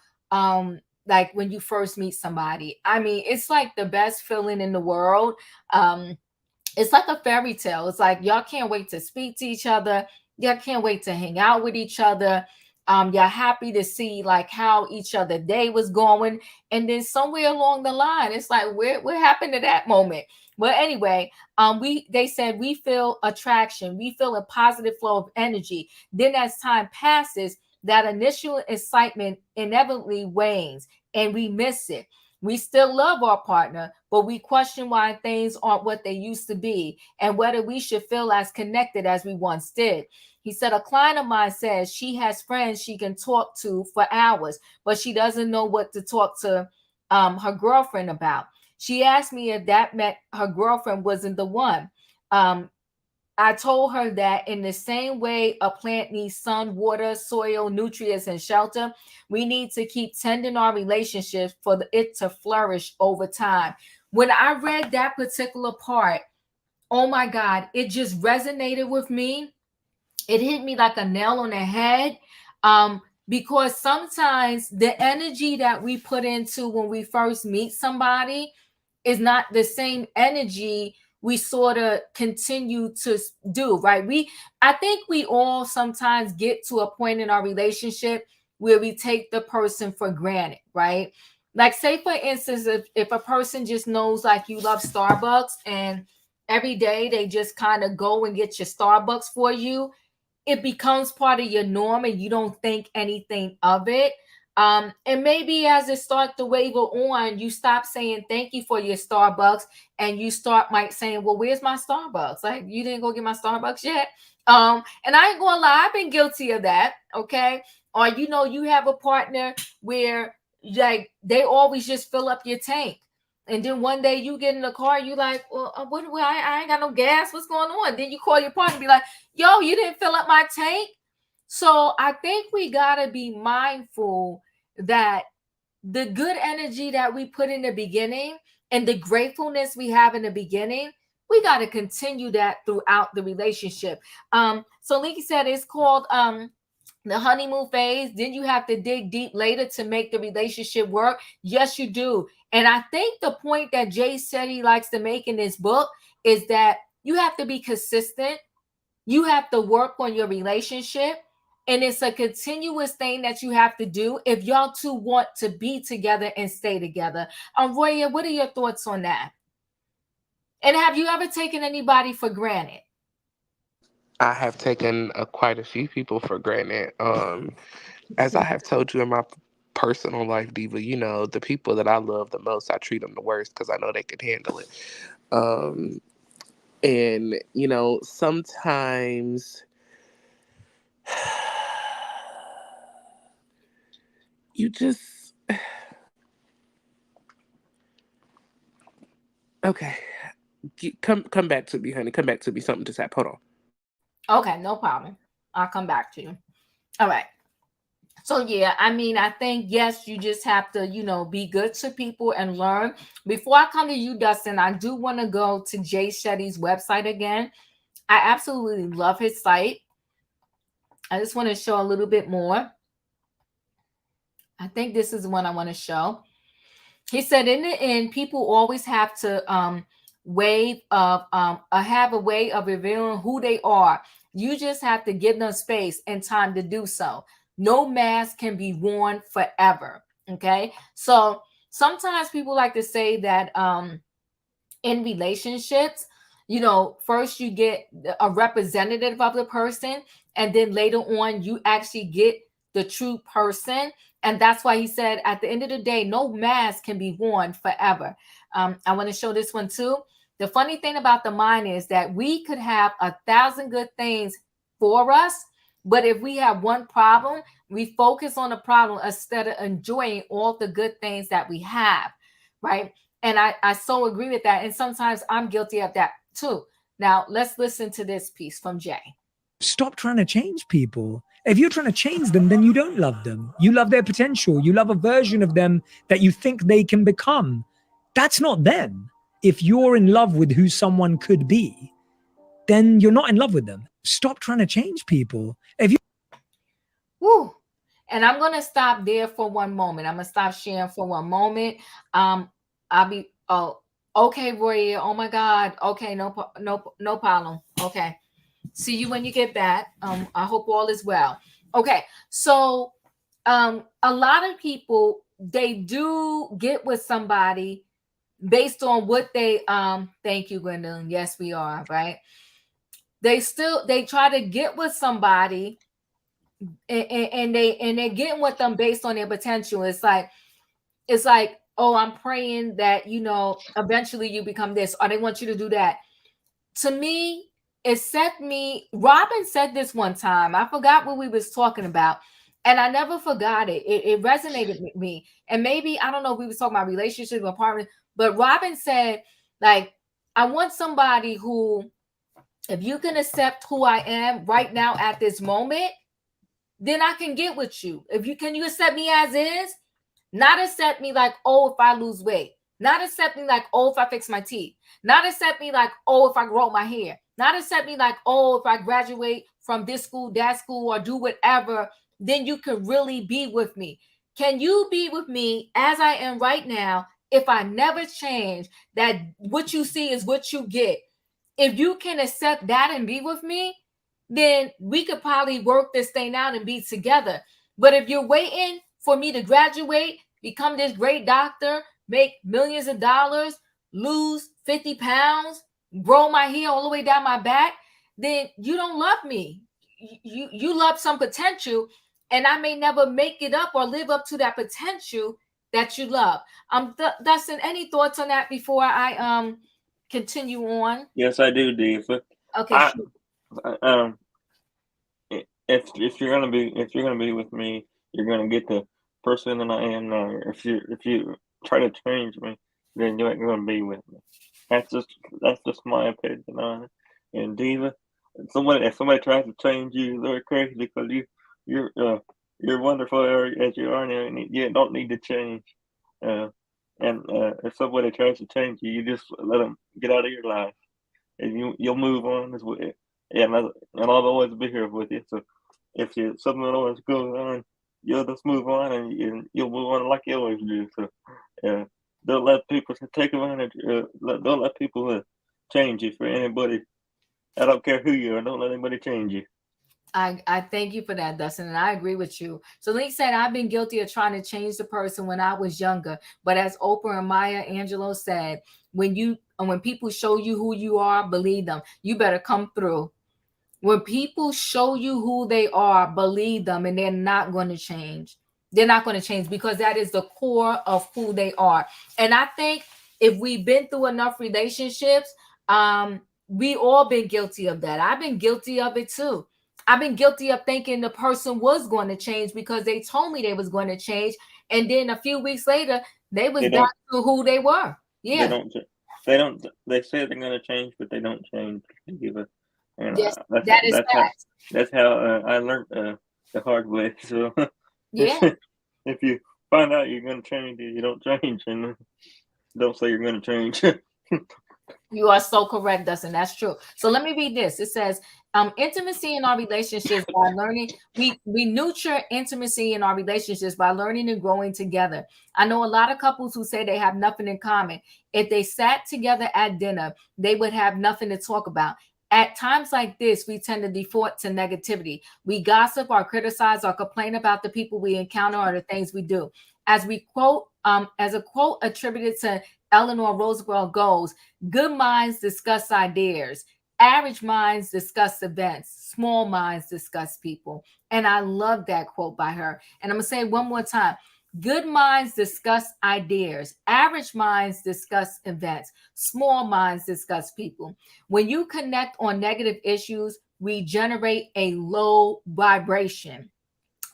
Like when you first meet somebody. I mean, it's like the best feeling in the world. It's like a fairy tale. It's like y'all can't wait to speak to each other. Y'all can't wait to hang out with each other. Y'all happy to see like how each other day was going. And then somewhere along the line, it's like what happened to that moment? Well, anyway, they said we feel attraction, we feel a positive flow of energy. Then as time passes, that initial excitement inevitably wanes and we miss it. We still love our partner, but we question why things aren't what they used to be and whether we should feel as connected as we once did. He said, a client of mine says she has friends she can talk to for hours, but she doesn't know what to talk to her girlfriend about. She asked me if that meant her girlfriend wasn't the one. I told her that in the same way a plant needs sun, water, soil, nutrients, and shelter, we need to keep tending our relationships for it to flourish over time. When I read that particular part, oh my God, it just resonated with me. It hit me like a nail on the head. Because sometimes the energy that we put into when we first meet somebody is not the same energy we sort of continue to do, right? I think we all sometimes get to a point in our relationship where we take the person for granted, right? Like, say for instance, if a person just knows like you love Starbucks and every day they just kind of go and get your Starbucks for you, it becomes part of your norm and you don't think anything of it. And maybe as it starts to waver on, you stop saying thank you for your Starbucks and you start might saying, well, where's my Starbucks? Like, you didn't go get my Starbucks yet. And I ain't gonna lie, I've been guilty of that. Okay. Or, you know, you have a partner where like they always just fill up your tank. And then one day you get in the car, you like, well, I ain't got no gas. What's going on? Then you call your partner and be like, yo, you didn't fill up my tank. So I think we got to be mindful that the good energy that we put in the beginning and the gratefulness we have in the beginning, we got to continue that throughout the relationship. So Linky said it's called the honeymoon phase. Then you have to dig deep later to make the relationship work. Yes, you do. And I think the point that Jay Shetty likes to make in this book is that you have to be consistent. You have to work on your relationship. And it's a continuous thing that you have to do if y'all two want to be together and stay together. Roya, what are your thoughts on that? And have you ever taken anybody for granted? I have taken quite a few people for granted. As I have told you in my personal life, Diva, you know, the people that I love the most, I treat them the worst because I know they can handle it. And, you know, sometimes you just... Okay. Come back to me, honey. Come back to me. Something just happened. Hold on. Okay, no problem. I'll come back to you. All right. So yeah, I mean, I think, yes, you just have to, you know, be good to people and learn. Before I come to you, Dustin, I do want to go to Jay Shetty's website again. I absolutely love his site. I just want to show a little bit more. I think this is the one I want to show. He said, in the end, people always have to have a way of revealing who they are. You just have to give them space and time to do so. No mask can be worn forever. Okay. So sometimes people like to say that in relationships, you know, first you get a representative of the person, and then later on you actually get the true person. And that's why he said, at the end of the day, no mask can be worn forever. I want to show this one too. The funny thing about the mind is that we could have 1,000 good things for us, but if we have one problem, we focus on the problem instead of enjoying all the good things that we have, right? And I so agree with that. And sometimes I'm guilty of that too. Now, let's listen to this piece from Jay. Stop trying to change people. If you're trying to change them, then you don't love them. You love their potential. You love a version of them that you think they can become. That's not them. If you're in love with who someone could be, then you're not in love with them. Stop trying to change people. If you... Woo. And I'm going to stop there for one moment. I'm going to stop sharing for one moment. I'll be, okay, Roy. Oh my God. Okay. No problem. Okay. See you when you get back. I hope all is well. Okay. So, a lot of people, they do get with somebody based on what they, thank you, Gwendolyn. Yes, we are, right? They try to get with somebody and they're getting with them based on their potential. It's like, oh, I'm praying that, you know, eventually you become this, or they want you to do that. To me, Robin said this one time. I forgot what we was talking about, and I never forgot it. It resonated with me. And maybe, I don't know if we was talking about relationships or partners, but Robin said, like, I want somebody who, if you can accept who I am right now at this moment, then I can get with you. Can you accept me as is? Not accept me like, oh, if I lose weight. Not accept me like, oh, if I fix my teeth. Not accept me like, oh, if I grow my hair. Not accept me like, oh, if I graduate from this school, that school, or do whatever, then you can really be with me. Can you be with me as I am right now if I never change, that what you see is what you get. If you can accept that and be with me, then we could probably work this thing out and be together. But if you're waiting for me to graduate, become this great doctor, make millions of dollars, lose 50 pounds, grow my hair all the way down my back, then you don't love me. You love some potential, and I may never make it up or live up to that potential that you love. Dustin, any thoughts on that before I continue on? Yes, I do, Diva. Okay, I, sure. if you're gonna be with me, you're gonna get the person that I am now. If you try to change me, then you ain't gonna be with me. That's just my opinion on it. And Diva, if somebody tries to change you, they're crazy because you're wonderful as you are now, and you don't need to change. And if somebody tries to change you, you just let them get out of your life, and you'll move on as well. And I'll always be here with you. So if something always goes on, you'll just move on, and you'll move on like you always do. So don't let people take advantage. Don't let people change you for anybody. I don't care who you are. Don't let anybody change you. I thank you for that, Dustin, and I agree with you. So Link said, I've been guilty of trying to change the person when I was younger. But as Oprah and Maya Angelou said, when people show you who you are, believe them. You better come through. When people show you who they are, believe them, and they're not going to change. They're not going to change because that is the core of who they are. And I think if we've been through enough relationships, we all been guilty of that. I've been guilty of it too. I've been guilty of thinking the person was going to change because they told me they was going to change, and then a few weeks later, they was back to who they were. Yeah, They don't. They say they're going to change, but they don't change. And yes, that is fact. That's how I learned the hard way. So Yeah. if you find out you're going to change, you don't change, and don't say you're going to change. You are so correct, Dustin. That's true. So let me read this. It says, intimacy in our relationships by learning. We nurture intimacy in our relationships by learning and growing together. I know a lot of couples who say they have nothing in common. If they sat together at dinner, they would have nothing to talk about. At times like this, we tend to default to negativity. We gossip or criticize or complain about the people we encounter or the things we do. As we quote, as a quote attributed to Eleanor Roosevelt goes, good minds discuss ideas. Average minds discuss events. Small minds discuss people. And I love that quote by her. And I'm going to say it one more time. Good minds discuss ideas. Average minds discuss events. Small minds discuss people. When you connect on negative issues, we generate a low vibration,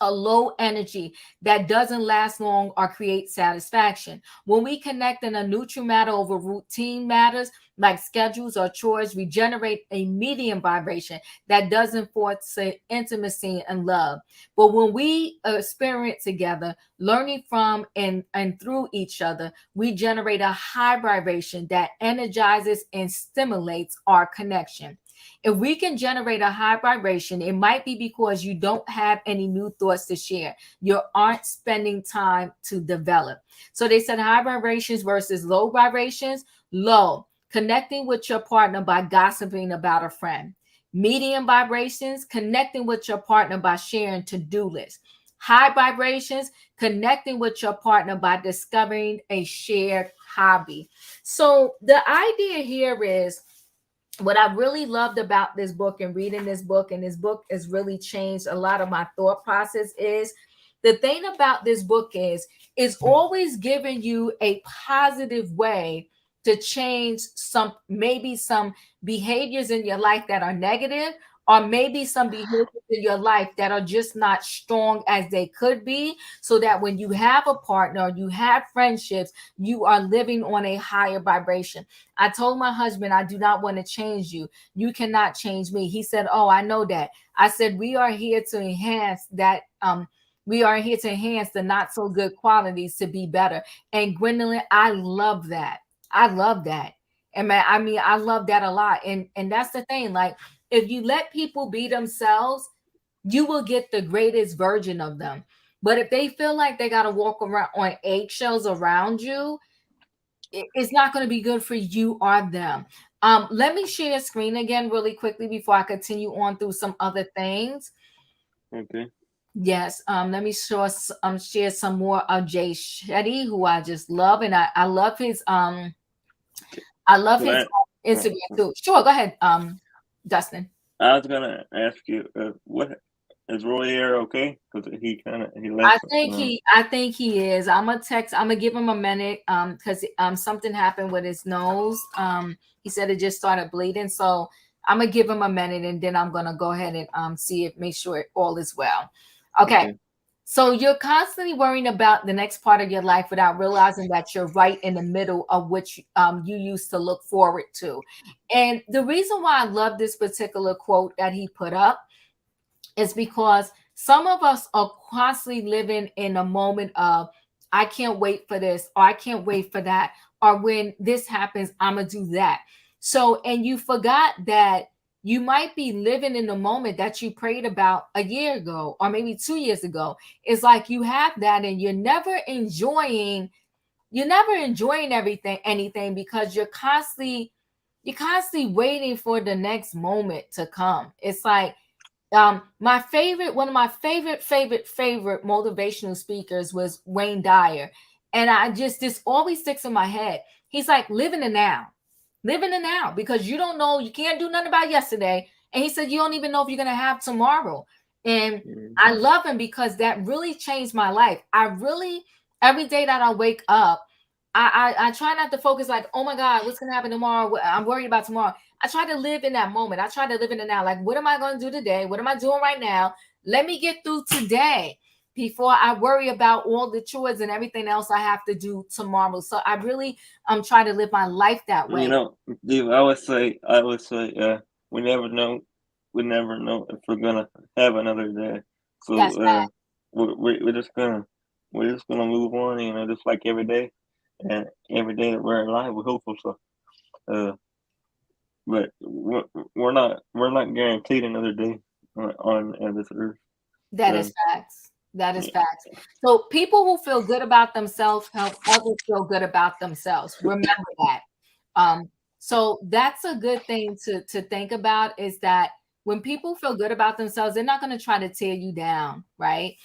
a low energy that doesn't last long or create satisfaction. When we connect in a neutral matter over routine matters like schedules or chores, we generate a medium vibration that doesn't force intimacy and love. But when we experience together, learning from and through each other, we generate a high vibration that energizes and stimulates our connection. If we can generate a high vibration, it might be because you don't have any new thoughts to share. You aren't spending time to develop. So they said high vibrations versus low vibrations. Low, connecting with your partner by gossiping about a friend. Medium vibrations, connecting with your partner by sharing to-do lists. High vibrations, connecting with your partner by discovering a shared hobby. So the idea here is, what I really loved about this book and reading this book, and this book has really changed a lot of my thought process, is the thing about this book is always giving you a positive way to change maybe some behaviors in your life that are negative, or maybe some behaviors in your life that are just not strong as they could be, so that when you have a partner, you have friendships, you are living on a higher vibration. I told my husband, I do not want to change you. You cannot change me. He said, oh, I know that. I said, we are here to enhance that. We are here to enhance the not so good qualities to be better. And Gwendolyn, I love that. I love that. And man, I mean, I love that a lot. And that's the thing. Like, if you let people be themselves, you will get the greatest version of them. But if they feel like they got to walk around on eggshells around you, it's not going to be good for you or them. Let me share a screen again really quickly before I continue on through some other things. Okay. Yes, let me share some more of Jay Shetty, who I just love, and I love his Can I, Instagram too. Sure, go ahead, Dustin. I was gonna ask you, what is Roy Air okay? Because he I left. think he is. I'm gonna give him a minute, because something happened with his nose. He said it just started bleeding, so I'm gonna give him a minute, and then I'm gonna go ahead and make sure all is well. Okay. So you're constantly worrying about the next part of your life without realizing that you're right in the middle of which you used to look forward to. And the reason why I love this particular quote that he put up is because some of us are constantly living in a moment of, I can't wait for this, or I can't wait for that, or when this happens, I'm going to do that. So, and you forgot that you might be living in the moment that you prayed about a year ago, or maybe 2 years ago. It's like you have that and you're never enjoying anything because you're constantly waiting for the next moment to come. It's like, one of my favorite motivational speakers was Wayne Dyer. And this always sticks in my head. He's like, live in the now, because you don't know, you can't do nothing about yesterday. And he said, you don't even know if you're going to have tomorrow. And I love him because that really changed my life. Every day that I wake up, I try not to focus like, oh my God, what's going to happen tomorrow? I'm worried about tomorrow. I try to live in that moment. I try to live in the now. Like, what am I going to do today? What am I doing right now? Let me get through today before I worry about all the chores and everything else I have to do tomorrow. So I really trying to live my life that way. You know, Steve, I would say, we never know if we're gonna have another day. So we're just gonna move on, you know, just like every day, and every day that we're alive, we're hopeful. So, but we're not guaranteed another day on this earth. That is facts. That is facts. So people who feel good about themselves help others feel good about themselves. Remember that. So that's a good thing to think about, is that when people feel good about themselves, they're not going to try to tear you down, right?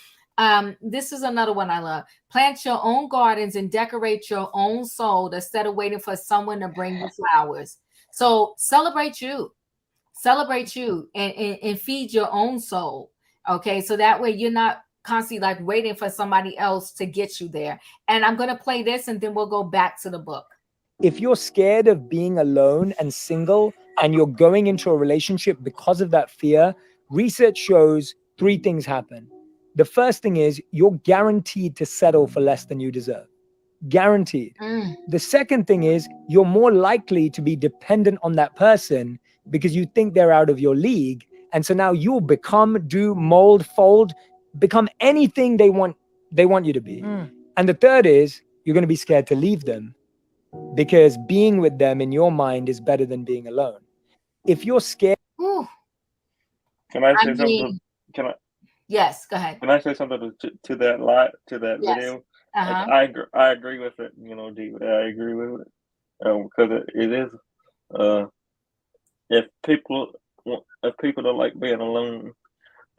This is another one I love. Plant your own gardens and decorate your own soul instead of waiting for someone to bring you flowers. So celebrate you and feed your own soul. Okay, so that way you're not constantly like waiting for somebody else to get you there. And I'm going to play this and then we'll go back to the book. If you're scared of being alone and single and you're going into a relationship because of that fear, research shows 3 things happen. The first thing is you're guaranteed to settle for less than you deserve. Guaranteed. The second thing is you're more likely to be dependent on that person because you think they're out of your league. And so now you'll become, do, mold, fold, become anything they want you to be. And the third is you're going to be scared to leave them because being with them in your mind is better than being alone. If you're scared. Can I say something? Yes, go ahead. Can I say something to that video? I agree with it. You know, I agree with it because it is. If people don't like being alone,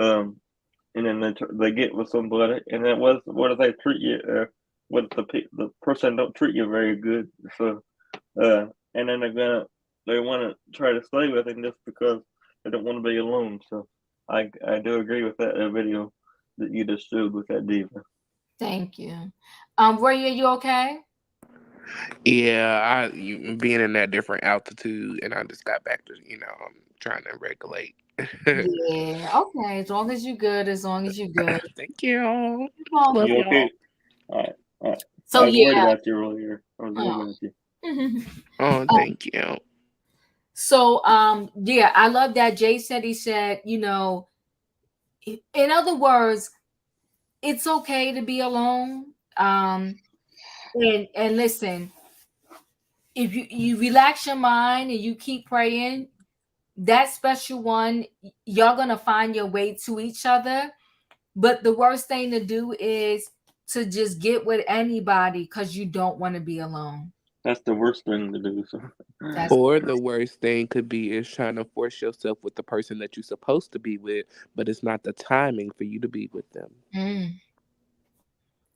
and then they get with somebody, and then what do they treat you? What the person don't treat you very good, so and then they want to try to stay with him just because they don't want to be alone. So I do agree with that video that you just showed with that diva. Thank you. Roy, are you okay? Yeah, being in that different altitude, and I just got back to trying to regulate. Yeah, okay. As long as you're good, Thank you. Love you okay? All right. So I was worried about you earlier. I was worried about you. Oh, thank you. So I love that Jay said, he said, in other words, it's okay to be alone. And listen, if you relax your mind and you keep praying, that special one, you're gonna find your way to each other. But the worst thing to do is to just get with anybody because you don't want to be alone. That's the worst thing to do. So. That's Or the worst thing could be is trying to force yourself with the person that you're supposed to be with, but it's not the timing for you to be with them.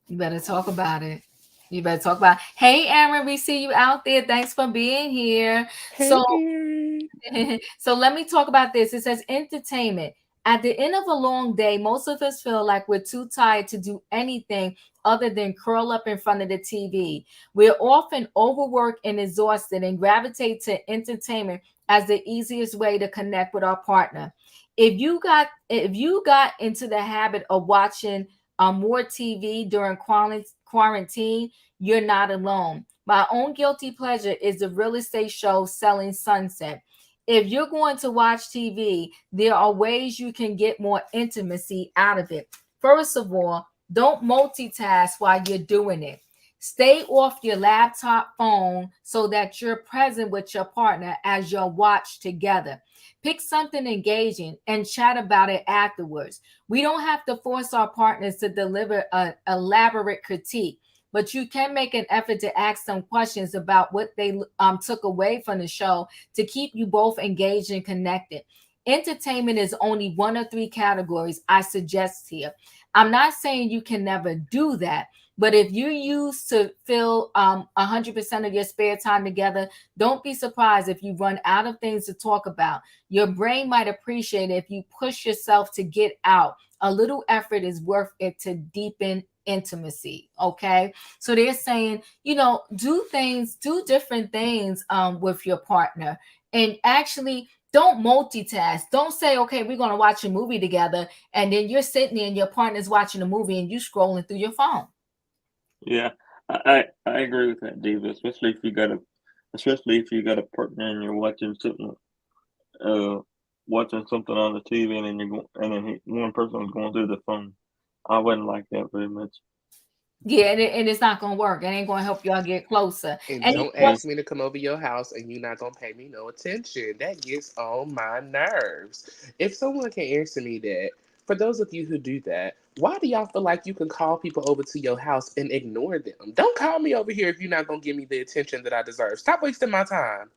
You better talk about it. You better talk about. Hey, Aaron, we see you out there. Thanks for being here. Hey, So, Aaron. so let me talk about this. It says entertainment. At the end of a long day, most of us feel like we're too tired to do anything other than curl up in front of the TV. We're often overworked and exhausted and gravitate to entertainment as the easiest way to connect with our partner. If you got into the habit of watching more TV during quarantine, you're not alone. My own guilty pleasure is the real estate show Selling Sunset. If you're going to watch TV, there are ways you can get more intimacy out of it. First of all, don't multitask while you're doing it. Stay off your laptop phone so that you're present with your partner as you watch together. Pick something engaging and chat about it afterwards. We don't have to force our partners to deliver an elaborate critique, but you can make an effort to ask some questions about what they took away from the show to keep you both engaged and connected. Entertainment is only one of three categories I suggest here. I'm not saying you can never do that, but if you're used to fill 100% of your spare time together, don't be surprised if you run out of things to talk about. Your brain might appreciate it if you push yourself to get out. A little effort is worth it to deepen intimacy. Okay. So they're saying, do different things with your partner. And actually, don't multitask. Don't say, okay, we're going to watch a movie together. And then you're sitting there and your partner's watching a movie and you scrolling through your phone. Yeah, I agree with that, Diva. Especially if you got a partner and you're watching something on the TV and then one person is going through the phone. I wouldn't like that very much. Yeah, and it's not gonna work. It ain't gonna help y'all get closer. And And don't ask me to come over your house and you're not going to pay me no attention. That gets on my nerves. If someone can answer me that, for those of you who do that, why do y'all feel like you can call people over to your house and ignore them? Don't call me over here if you're not going to give me the attention that I deserve. Stop wasting my time.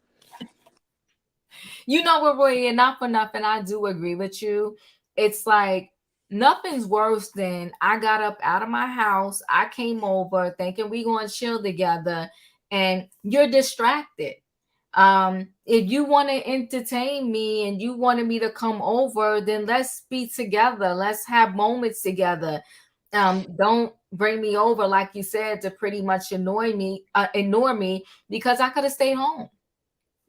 you know what, Roy, and not for nothing, I do agree with you. It's like nothing's worse than I got up out of my house, I came over thinking we gonna chill together, and you're distracted. If you want to entertain me and you wanted me to come over, then let's be together. Let's have moments together. Don't bring me over, like you said, to pretty much ignore me because I could have stayed home.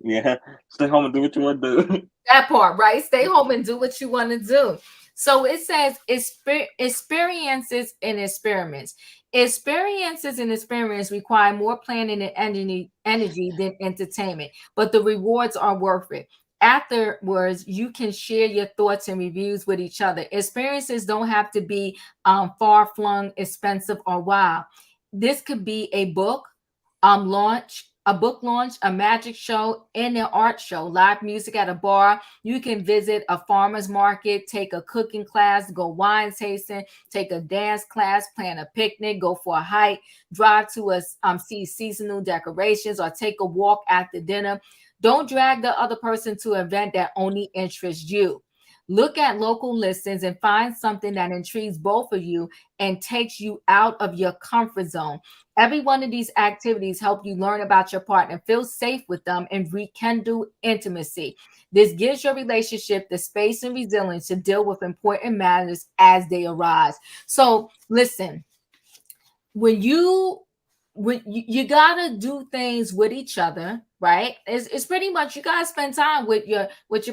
Yeah, stay home and do what you want to do. That part, right? Stay home and do what you want to do. So it says experiences and experiments. Experiences and experiments require more planning and energy than entertainment, but the rewards are worth it. Afterwards, you can share your thoughts and reviews with each other. Experiences don't have to be far-flung, expensive, or wild. This could be a book launch, a magic show, and an art show, live music at a bar. You can visit a farmer's market, take a cooking class, go wine tasting, take a dance class, plan a picnic, go for a hike, drive to see seasonal decorations, or take a walk after dinner. Don't drag the other person to an event that only interests you. Look at local listings and find something that intrigues both of you and takes you out of your comfort zone. Every one of these activities help you learn about your partner, feel safe with them, and rekindle intimacy. This gives your relationship the space and resilience to deal with important matters as they arise. So listen, when you gotta do things with each other, right? It's pretty much you gotta spend time with your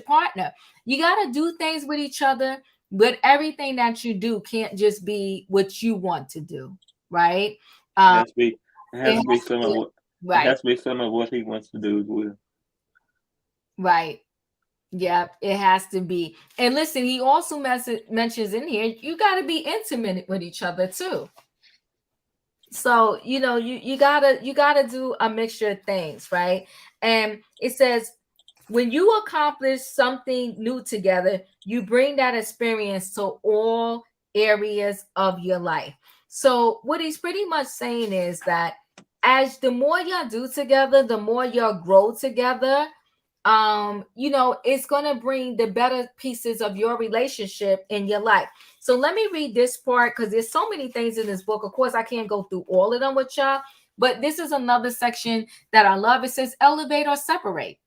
partner. You gotta do things with each other, but everything that you do can't just be what you want to do, right? It Um, has to be. It it has to be has to some of be what. It right, has to be some of what he wants to do as well. right. Yeah, it has to be. And listen, he also mentions in here you got to be intimate with each other too. So you gotta do a mixture of things, right? And it says when you accomplish something new together, you bring that experience to all areas of your life. So what he's pretty much saying is that as the more y'all do together, the more y'all grow together. It's gonna bring the better pieces of your relationship in your life. So let me read this part because there's so many things in this book. Of course, I can't go through all of them with y'all, but this is another section that I love. It says elevate or separate.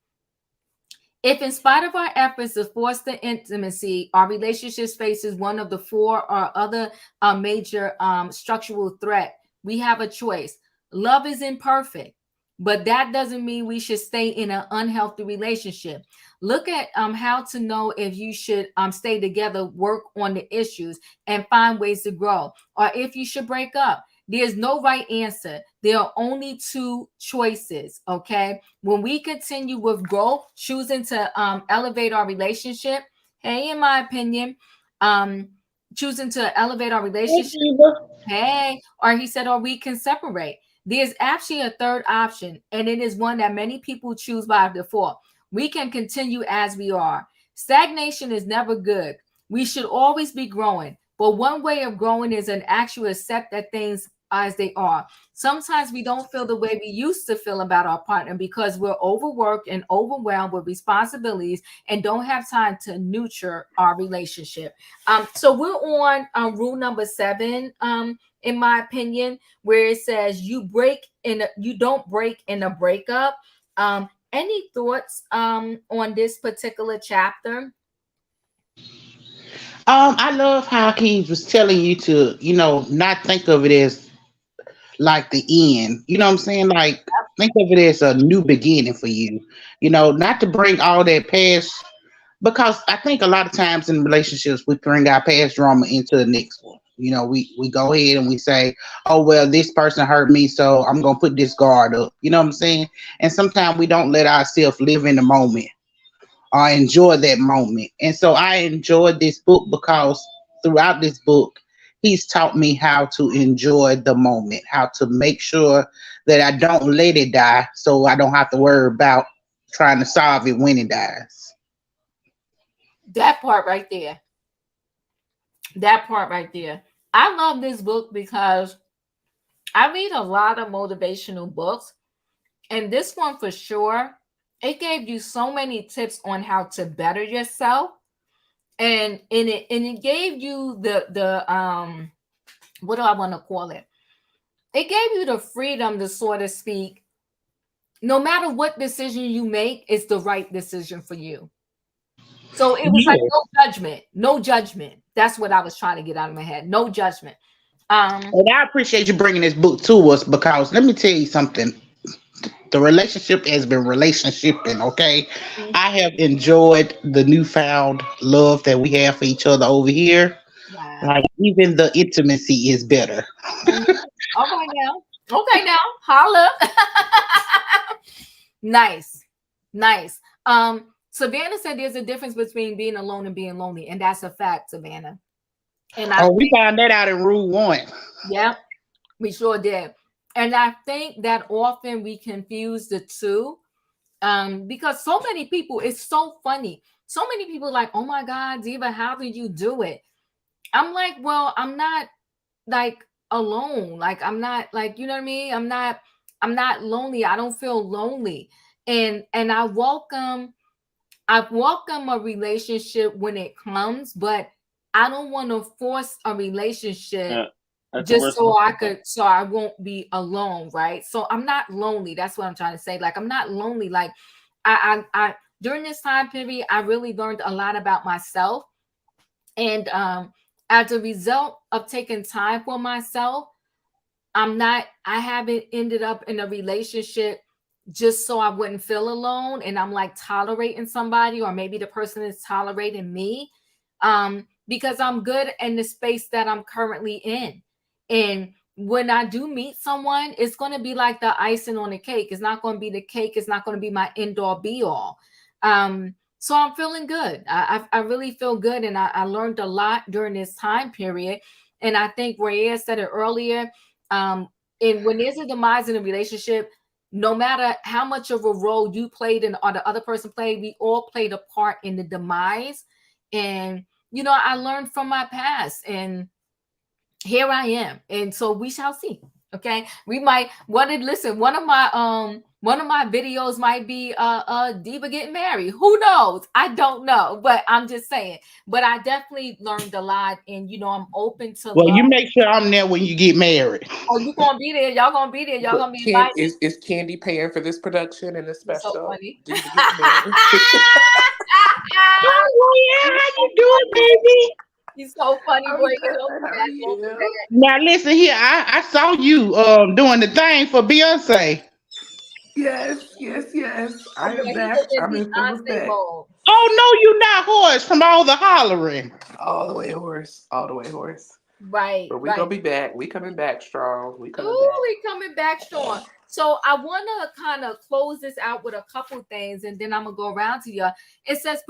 If in spite of our efforts to foster intimacy, our relationships faces one of the four or other major structural threat, we have a choice. Love is imperfect, but that doesn't mean we should stay in an unhealthy relationship. Look at how to know if you should stay together, work on the issues, and find ways to grow, or if you should break up. There's no right answer. There are only two choices, okay? When we continue with growth, choosing to elevate our relationship, hey, in my opinion, choosing to elevate our relationship, hey, or he said, or we can separate. There's actually a third option, and it is one that many people choose by default. We can continue as we are. Stagnation is never good. We should always be growing. But one way of growing is an actual accept that things as they are. Sometimes we don't feel the way we used to feel about our partner because we're overworked and overwhelmed with responsibilities and don't have time to nurture our relationship. So we're on rule number 7, in my opinion, where it says you don't break in a breakup. Any thoughts on this particular chapter? I love how he was telling you to, not think of it as like the end. You know what I'm saying? Like, think of it as a new beginning for you. Not to bring all that past, because I think a lot of times in relationships we bring our past drama into the next one. We go ahead and we say, oh well, this person hurt me, so I'm gonna put this guard up. You know what I'm saying? And sometimes we don't let ourselves live in the moment or enjoy that moment. And so I enjoyed this book because throughout this book, he's taught me how to enjoy the moment, how to make sure that I don't let it die so I don't have to worry about trying to solve it when it dies. That part right there. That part right there. I love this book because I read a lot of motivational books, and this one for sure, it gave you so many tips on how to better yourself, and it gave you the what do I want to call it? It gave you the freedom to sort of speak. No matter what decision you make, it's the right decision for you. So it was like Yeah. no judgment, no judgment. That's what I was trying to get out of my head. No judgment. And I appreciate you bringing this book to us because let me tell you something. The relationship has been relationshiping, okay? I have enjoyed the newfound love that we have for each other over here. Wow. Like, even the intimacy is better. Mhm. Okay now. Okay now. Holla. Nice. Nice. Savannah said there's a difference between being alone and being lonely, and that's a fact, Savannah. And I Oh, we think, found that out in Rule 1. yeah, we sure did. And I think that often we confuse the two, because so many people, it's so funny. So many people are like, oh my God, Diva, how did you do it? I'm like, well, I'm not like alone. Like I'm not like, you know what I mean? I'm not lonely. I don't feel lonely. And I welcome a relationship when it comes, but I don't want to force a relationship Yeah, that's the just worst. so I won't be alone, right? So I'm not lonely. That's what I'm trying to say. Like I'm not lonely. Like I during this time period, I really learned a lot about myself. And as a result of taking time for myself, I haven't ended up in a relationship just so I wouldn't feel alone and I'm like tolerating somebody, or maybe the person is tolerating me. Because I'm good in the space that I'm currently in. And when I do meet someone, it's going to be like the icing on the cake. It's not going to be the cake. It's not going to be my end all be all. So I'm feeling good. I really feel good. And I learned a lot during this time period. And I think Rhea said it earlier. And when there's a demise in a relationship, no matter how much of a role you played and or the other person played, we all played a part in the demise. And I learned from my past, and here I am. And so we shall see. Okay, we might want to listen. One of my videos might be Diva getting married. Who knows? I don't know, but I'm just saying. But I definitely learned a lot, and I'm open to Well, love. you make sure I'm there when you get married. Oh, you gonna be there? Y'all gonna be there? Y'all gonna be Can, invited? is Candy paying for this production and the You're so special? funny. Diva getting married. Oh yeah, how you doing, baby? You're so funny, I'm boy. good. How are you? Now listen here, I saw you doing the thing for Beyonce. Yes, yes, yes. Oh, I boy, am he back. was in I'm in full Beyonce effect. mode. Oh no, you not horse from all the hollering. All the way horse. All the way horse. Right, But we right. gonna be back. We coming back strong. We coming Ooh, back. we coming back strong. So I want to kind of close this out with a couple things, and then I'm gonna go around to you. It says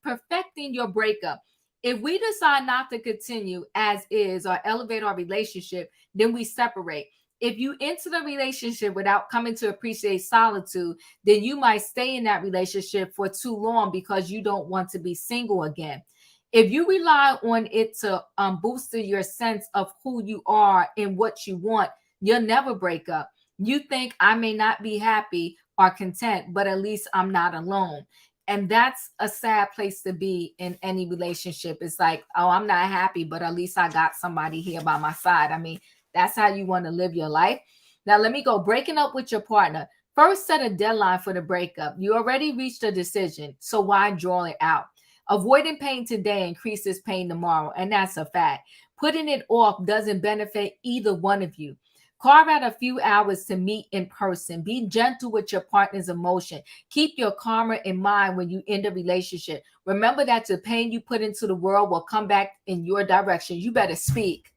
perfecting your breakup. If we decide not to continue as is or elevate our relationship, then we separate. If you enter the relationship without coming to appreciate solitude, then you might stay in that relationship for too long because you don't want to be single again. If you rely on it to boost your sense of who you are and what you want, you'll never break up. You think I may not be happy or content, but at least I'm not alone. And that's a sad place to be in any relationship. It's like, oh, I'm not happy, but at least I got somebody here by my side. I mean, that's how you want to live your life. Now, let me go. Breaking up with your partner. First, set a deadline for the breakup. You already reached a decision, so why draw it out? Avoiding pain today increases pain tomorrow, and that's a fact. Putting it off doesn't benefit either one of you. Carve out a few hours to meet in person. Be gentle with your partner's emotion. Keep your karma in mind when you end a relationship. Remember that the pain you put into the world will come back in your direction. You better speak.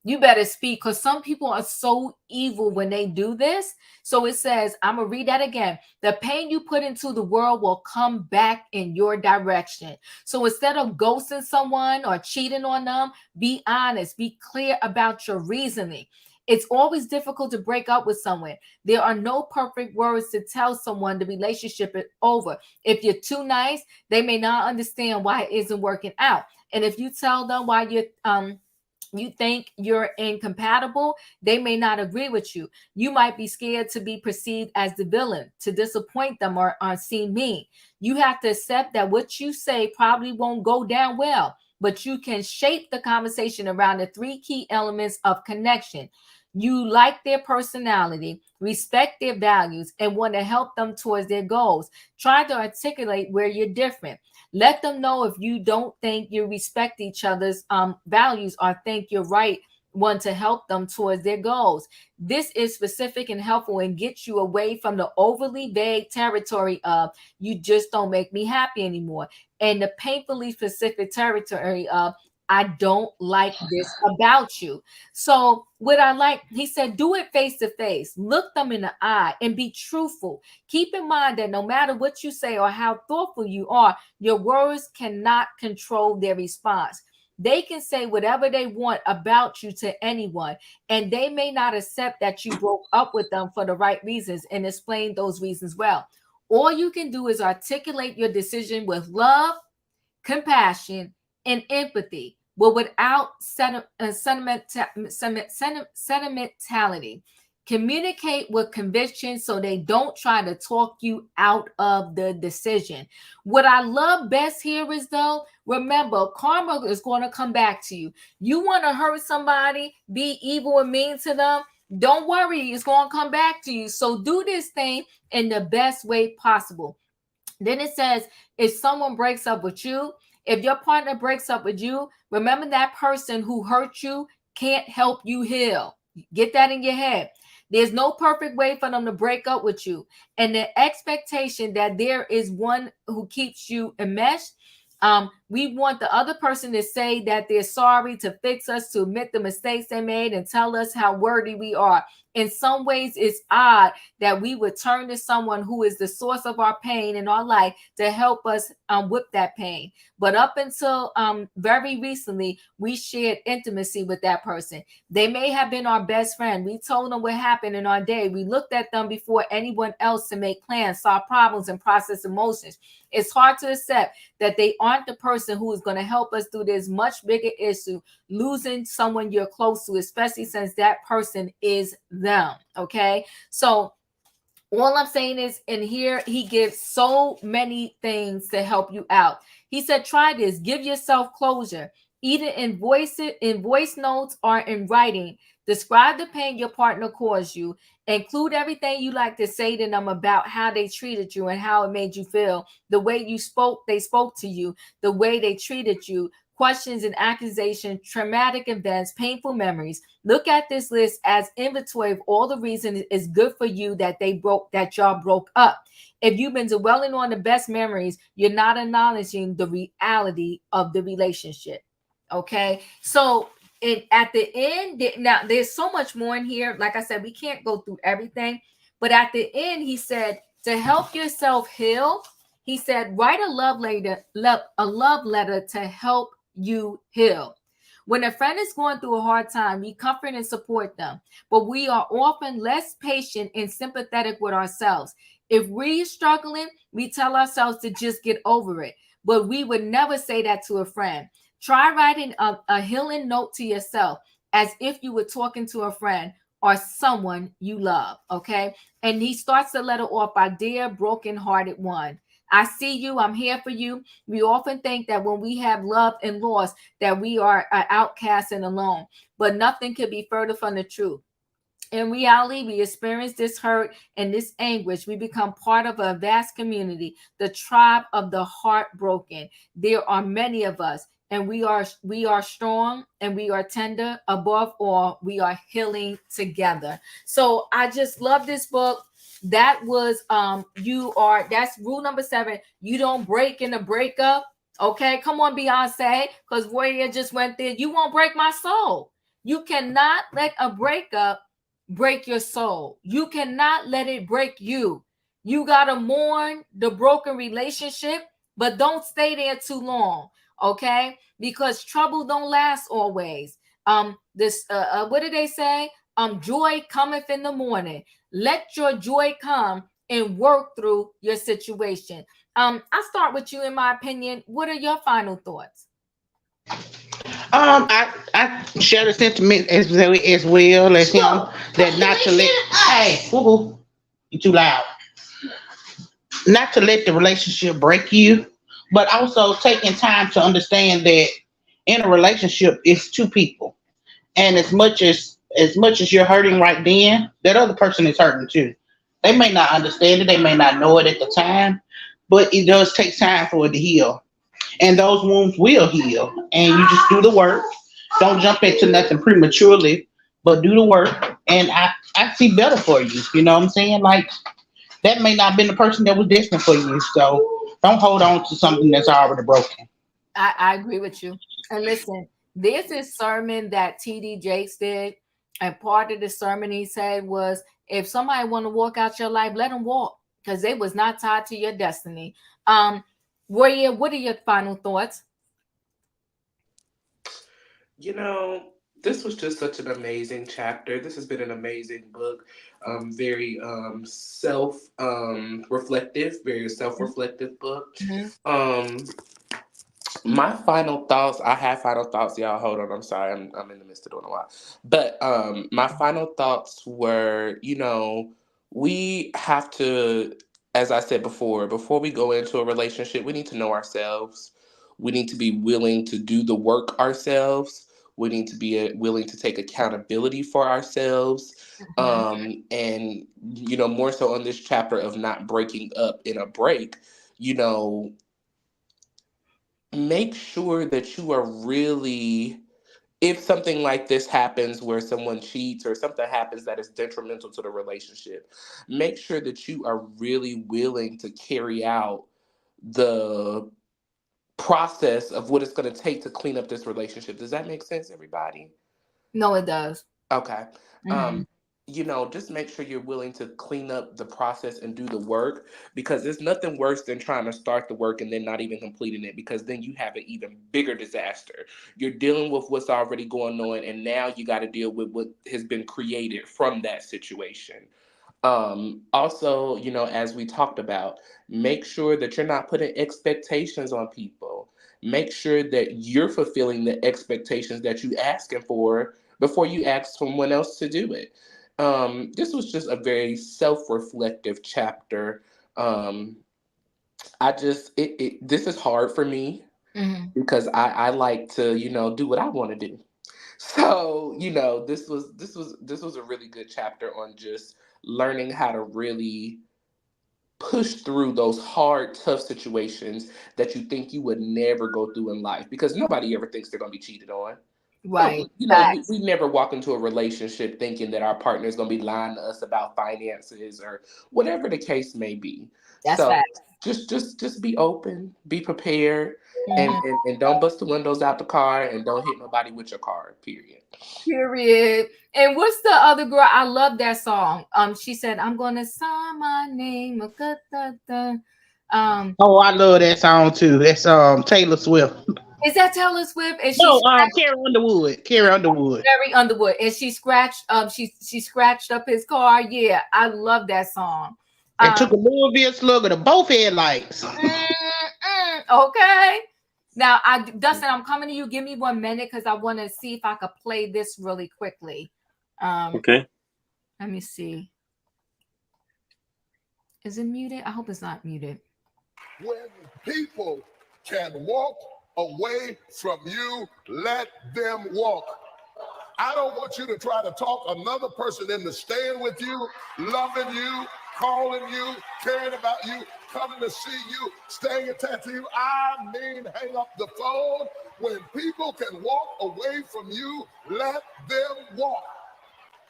You better speak, because some people are so evil when they do this. So it says, I'm going to read that again. The pain you put into the world will come back in your direction. So instead of ghosting someone or cheating on them, be honest, be clear about your reasoning. It's always difficult to break up with someone. There are no perfect words to tell someone the relationship is over. If you're too nice, they may not understand why it isn't working out. And if you tell them why you think you're incompatible, they may not agree with you. You might be scared to be perceived as the villain, to disappoint them, or seem mean. You have to accept that what you say probably won't go down well, but you can shape the conversation around the three key elements of connection. You like their personality, respect their values, and want to help them towards their goals. Try to articulate where you're different. Let them know if you don't think you respect each other's values or think you're right one to help them towards their goals. This is specific and helpful and gets you away from the overly vague territory of you just don't make me happy anymore, and the painfully specific territory of I don't like this about you. So what I like, he said, do it face to face. Look them in the eye and be truthful. Keep in mind that no matter what you say or how thoughtful you are, your words cannot control their response. They can say whatever they want about you to anyone, and they may not accept that you broke up with them for the right reasons and explain those reasons well. All you can do is articulate your decision with love, compassion, and empathy, but without sentimentality. Communicate with conviction so they don't try to talk you out of the decision. What I love best here is, though, remember, karma is going to come back to you. You want to hurt somebody, be evil and mean to them, don't worry, it's going to come back to you. So do this thing in the best way possible. Then it says, if someone breaks up with you, if your partner breaks up with you, remember that person who hurt you can't help you heal. Get that in your head. There's no perfect way for them to break up with you. And the expectation that there is one who keeps you enmeshed, we want the other person to say that they're sorry, to fix us, to admit the mistakes they made, and tell us how worthy we are. In some ways, it's odd that we would turn to someone who is the source of our pain in our life to help us whip that pain. But up until very recently, we shared intimacy with that person. They may have been our best friend. We told them what happened in our day. We looked at them before anyone else to make plans, solve problems, and process emotions. It's hard to accept that they aren't the person who is going to help us through this much bigger issue, losing someone you're close to, especially since that person is them. Okay. So all I'm saying is, in here, he gives so many things to help you out. He said, try this, give yourself closure, either in voice notes or in writing. Describe the pain your partner caused you. Include everything you like to say to them about how they treated you and how it made you feel, the way they spoke to you, the way they treated you, questions and accusations, traumatic events, painful memories. Look at this list as inventory of all the reasons it's good for you that y'all broke up. If you've been dwelling on the best memories, you're not acknowledging the reality of the relationship. Okay. So at the end, now there's so much more in here. Like I said, we can't go through everything. But at the end, he said, to help yourself heal, he said, write a love letter to help you heal. When a friend is going through a hard time, we comfort and support them, but we are often less patient and sympathetic with ourselves. If we're struggling, we tell ourselves to just get over it, but we would never say that to a friend. Try writing a healing note to yourself as if you were talking to a friend or someone you love, okay? And he starts the letter off by, dear broken-hearted one, I see you. I'm here for you. We often think that when we have love and loss, that we are outcast and alone, but nothing could be further from the truth. In reality, we experience this hurt and this anguish. We become part of a vast community, the tribe of the heartbroken. There are many of us, and we are strong and we are tender. Above all, we are healing together. So I just love this book. That was that's rule number 7. You don't break in a breakup. Okay, come on, Beyonce, because Warrior just went there. You won't break my soul. You cannot let a breakup break your soul. You cannot let it break you. You gotta mourn the broken relationship, but don't stay there too long, okay? Because trouble don't last always. What did they say? Joy cometh in the morning. Let your joy come and work through your situation. I'll start with you. In my opinion, what are your final thoughts? I share the sentiment as well as him, that not to let, hey, woo, you too loud, not to let the relationship break you, but also taking time to understand that in a relationship it's two people, and as much as you're hurting right then, that other person is hurting too. They may not understand it, they may not know it at the time, but it does take time for it to heal, and those wounds will heal, and you just do the work. Don't jump into nothing prematurely, but do the work, and I see better for you. You know what I'm saying? Like, that may not have been the person that was destined for you, so don't hold on to something that's already broken. I agree with you. And listen, there's this sermon that TD Jakes did, and part of the sermon he said was, if somebody want to walk out your life, let them walk, because they was not tied to your destiny. Warrior, what are your final thoughts? You know, this was just such an amazing chapter. This has been an amazing book. Very self reflective, very self reflective book. Mhm. Um, my final thoughts. I have final thoughts, y'all. Hold on. I'm sorry. I'm in the midst of doing a lot. But my final thoughts were, we have to, as I said before we go into a relationship, we need to know ourselves. We need to be willing to do the work ourselves. We need to be willing to take accountability for ourselves. Mhm. And more so on this chapter of not breaking up in a break. You know, make sure that you are really, if something like this happens where someone cheats or something happens that is detrimental to the relationship, make sure that you are really willing to carry out the process of what it's going to take to clean up this relationship. Does that make sense, everybody? No, it does. Okay. Mhm. Um, just make sure you're willing to clean up the process and do the work, because there's nothing worse than trying to start the work and then not even completing it, because then you have an even bigger disaster. You're dealing with what's already going on, and now you got to deal with what has been created from that situation. Also, as we talked about, make sure that you're not putting expectations on people. Make sure that you're fulfilling the expectations that you asking for before you ask someone else to do it. This was just a very self-reflective chapter. I just this is hard for me because I like to, do what I want to do. So, this was a really good chapter on just learning how to really push through those hard, tough situations that you think you would never go through in life, because nobody ever thinks they're going to be cheated on. Right. We never walk into a relationship thinking that our partner is going to be lying to us about finances or whatever the case may be. That's So fact. just be open, be prepared, and, Mhm. and don't bust the windows out the car, and don't hit nobody with your car. Period. Period. And what's the other girl? I love that song. She said, "I'm gonna sign my name." Oh, I love that song too. That's Taylor Swift. Is that Taylor Swift? And No, she's Carrie Underwood. Carrie Underwood. Barry Underwood, and she scratched. She scratched up his car. Yeah, I love that song. And took a Louisville Slugger to both headlights. Okay. Now, Dustin, I'm coming to you. Give me 1 minute because I want to see if I could play this really quickly. Okay. Let me see. Is it muted? I hope it's not muted. When people can walk away from you, let them walk. I don't want you to try to talk another person into staying with you, loving you, calling you, caring about you, coming to see you, staying attached to you. I mean, hang up the phone. When people can walk away from you, let them walk.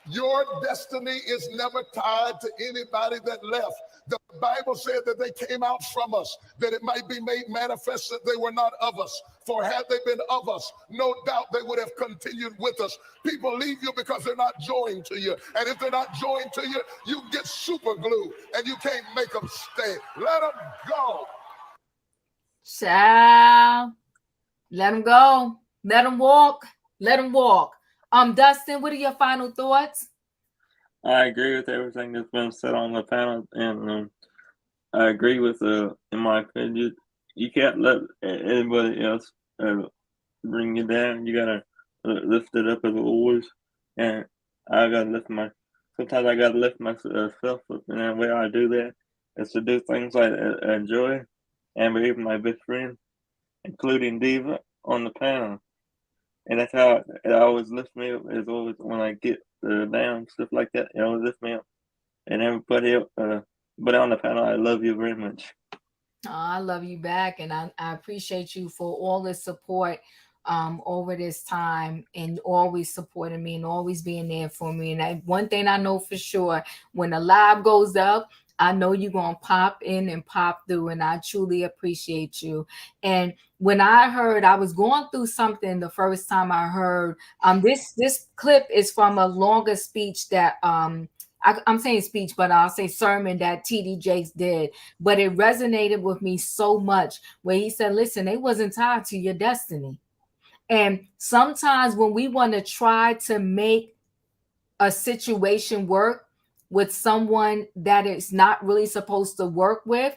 Your destiny is never tied to anybody that left. The Bible said that they came out from us, that it might be made manifest that they were not of us. For had they been of us, no doubt they would have continued with us. People leave you because they're not joined to you. And if they're not joined to you, you get super glue and you can't make them stay. Let them go. Child, let them go. Let them walk. Let them walk. Dustin, what are your final thoughts? I agree with everything that's been said on the panel, and I agree with, in my opinion, you can't let anybody else bring you down. You gotta lift it up as always, and sometimes I gotta lift myself up, and the way I do that is to do things I enjoy, and be my best friend, including Diva, on the panel. And that's how it always lifts me up, is always when I get down, stuff like that. It always lifts me up. And everybody else, but on the panel, I love you very much. Oh, I love you back, and I appreciate you for all the support over this time, and always supporting me and always being there for me. And one thing I know for sure, when the live goes up, I know you're going to pop in and pop through, and I truly appreciate you. And when I heard, I was going through something the first time I heard, this clip is from a longer speech that I'm saying speech, but I'll say sermon that TD Jakes did. But it resonated with me so much, where he said, listen, they wasn't tied to your destiny. And sometimes when we want to try to make a situation work with someone that is not really supposed to work with,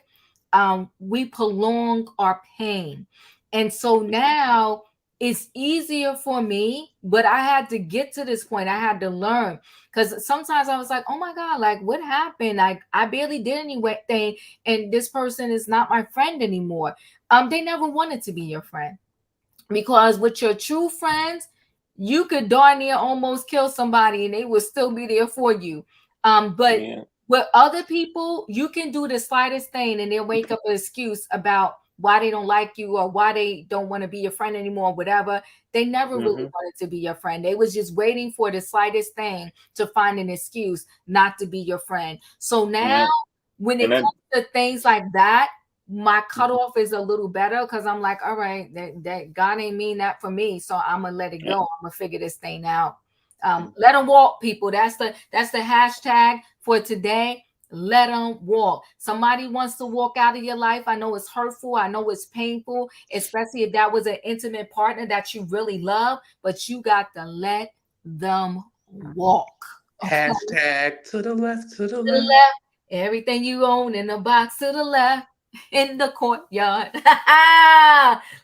we prolong our pain. And so now it's easier for me, but I had to get to this point. I had to learn, because sometimes I was like, oh my God, like what happened? Like I barely did anything, and this person is not my friend anymore. They never wanted to be your friend, because with your true friends, you could darn near almost kill somebody and they would still be there for you. But with other people, you can do the slightest thing and they'll wake up an excuse about why they don't like you or why they don't want to be your friend anymore, or whatever. They never really wanted to be your friend. They was just waiting for the slightest thing to find an excuse not to be your friend. So now when it comes to things like that, my cutoff is a little better, because I'm like, all right, that God ain't mean that for me, so I'm gonna let it go. I'm gonna figure this thing out. Let them walk, people. That's the hashtag for today. Let them walk. Somebody wants to walk out of your life. I know it's hurtful. I know it's painful, especially if that was an intimate partner that you really love, but you got to let them walk. Okay? Hashtag to the left, to the left. To the left. Everything you own in the box to the left, in the courtyard.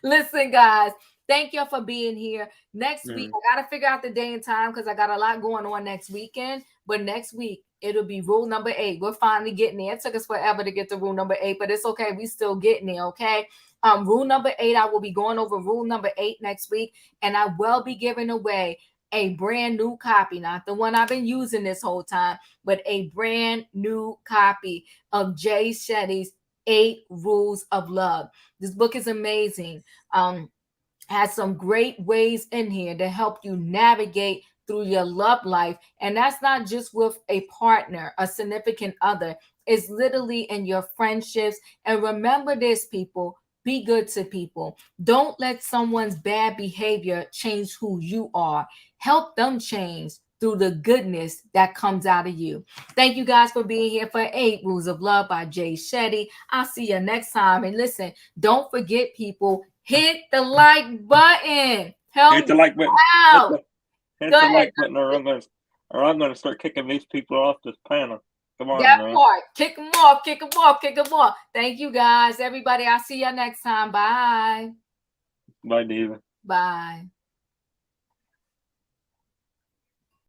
Listen, guys, Thank you for being here. Next week, I got to figure out the day and time because I got a lot going on next weekend. But next week, it'll be rule number 8. We're finally getting there. It took us forever to get to rule number 8, but it's okay. We still getting there, okay? Rule number 8, I will be going over rule number 8 next week, and I will be giving away a brand new copy, not the one I've been using this whole time, but a brand new copy of Jay Shetty's 8 Rules of Love. This book is amazing. Has some great ways in here to help you navigate through your love life. And that's not just with a partner, a significant other. It's literally in your friendships. And remember this, people, be good to people. Don't let someone's bad behavior change who you are. Help them change through the goodness that comes out of you. Thank you guys for being here for 8 Rules of Love by Jay Shetty. I'll see you next time. And listen, don't forget, people, hit the like button. Help Hit the like button. out. Hit the like button, or I'm gonna start kicking these people off this panel. Come on, That man. part. Kick them off. Kick them off. Kick them off. Thank you, guys. Everybody, I'll see you next time. Bye. Bye, Diva. Bye.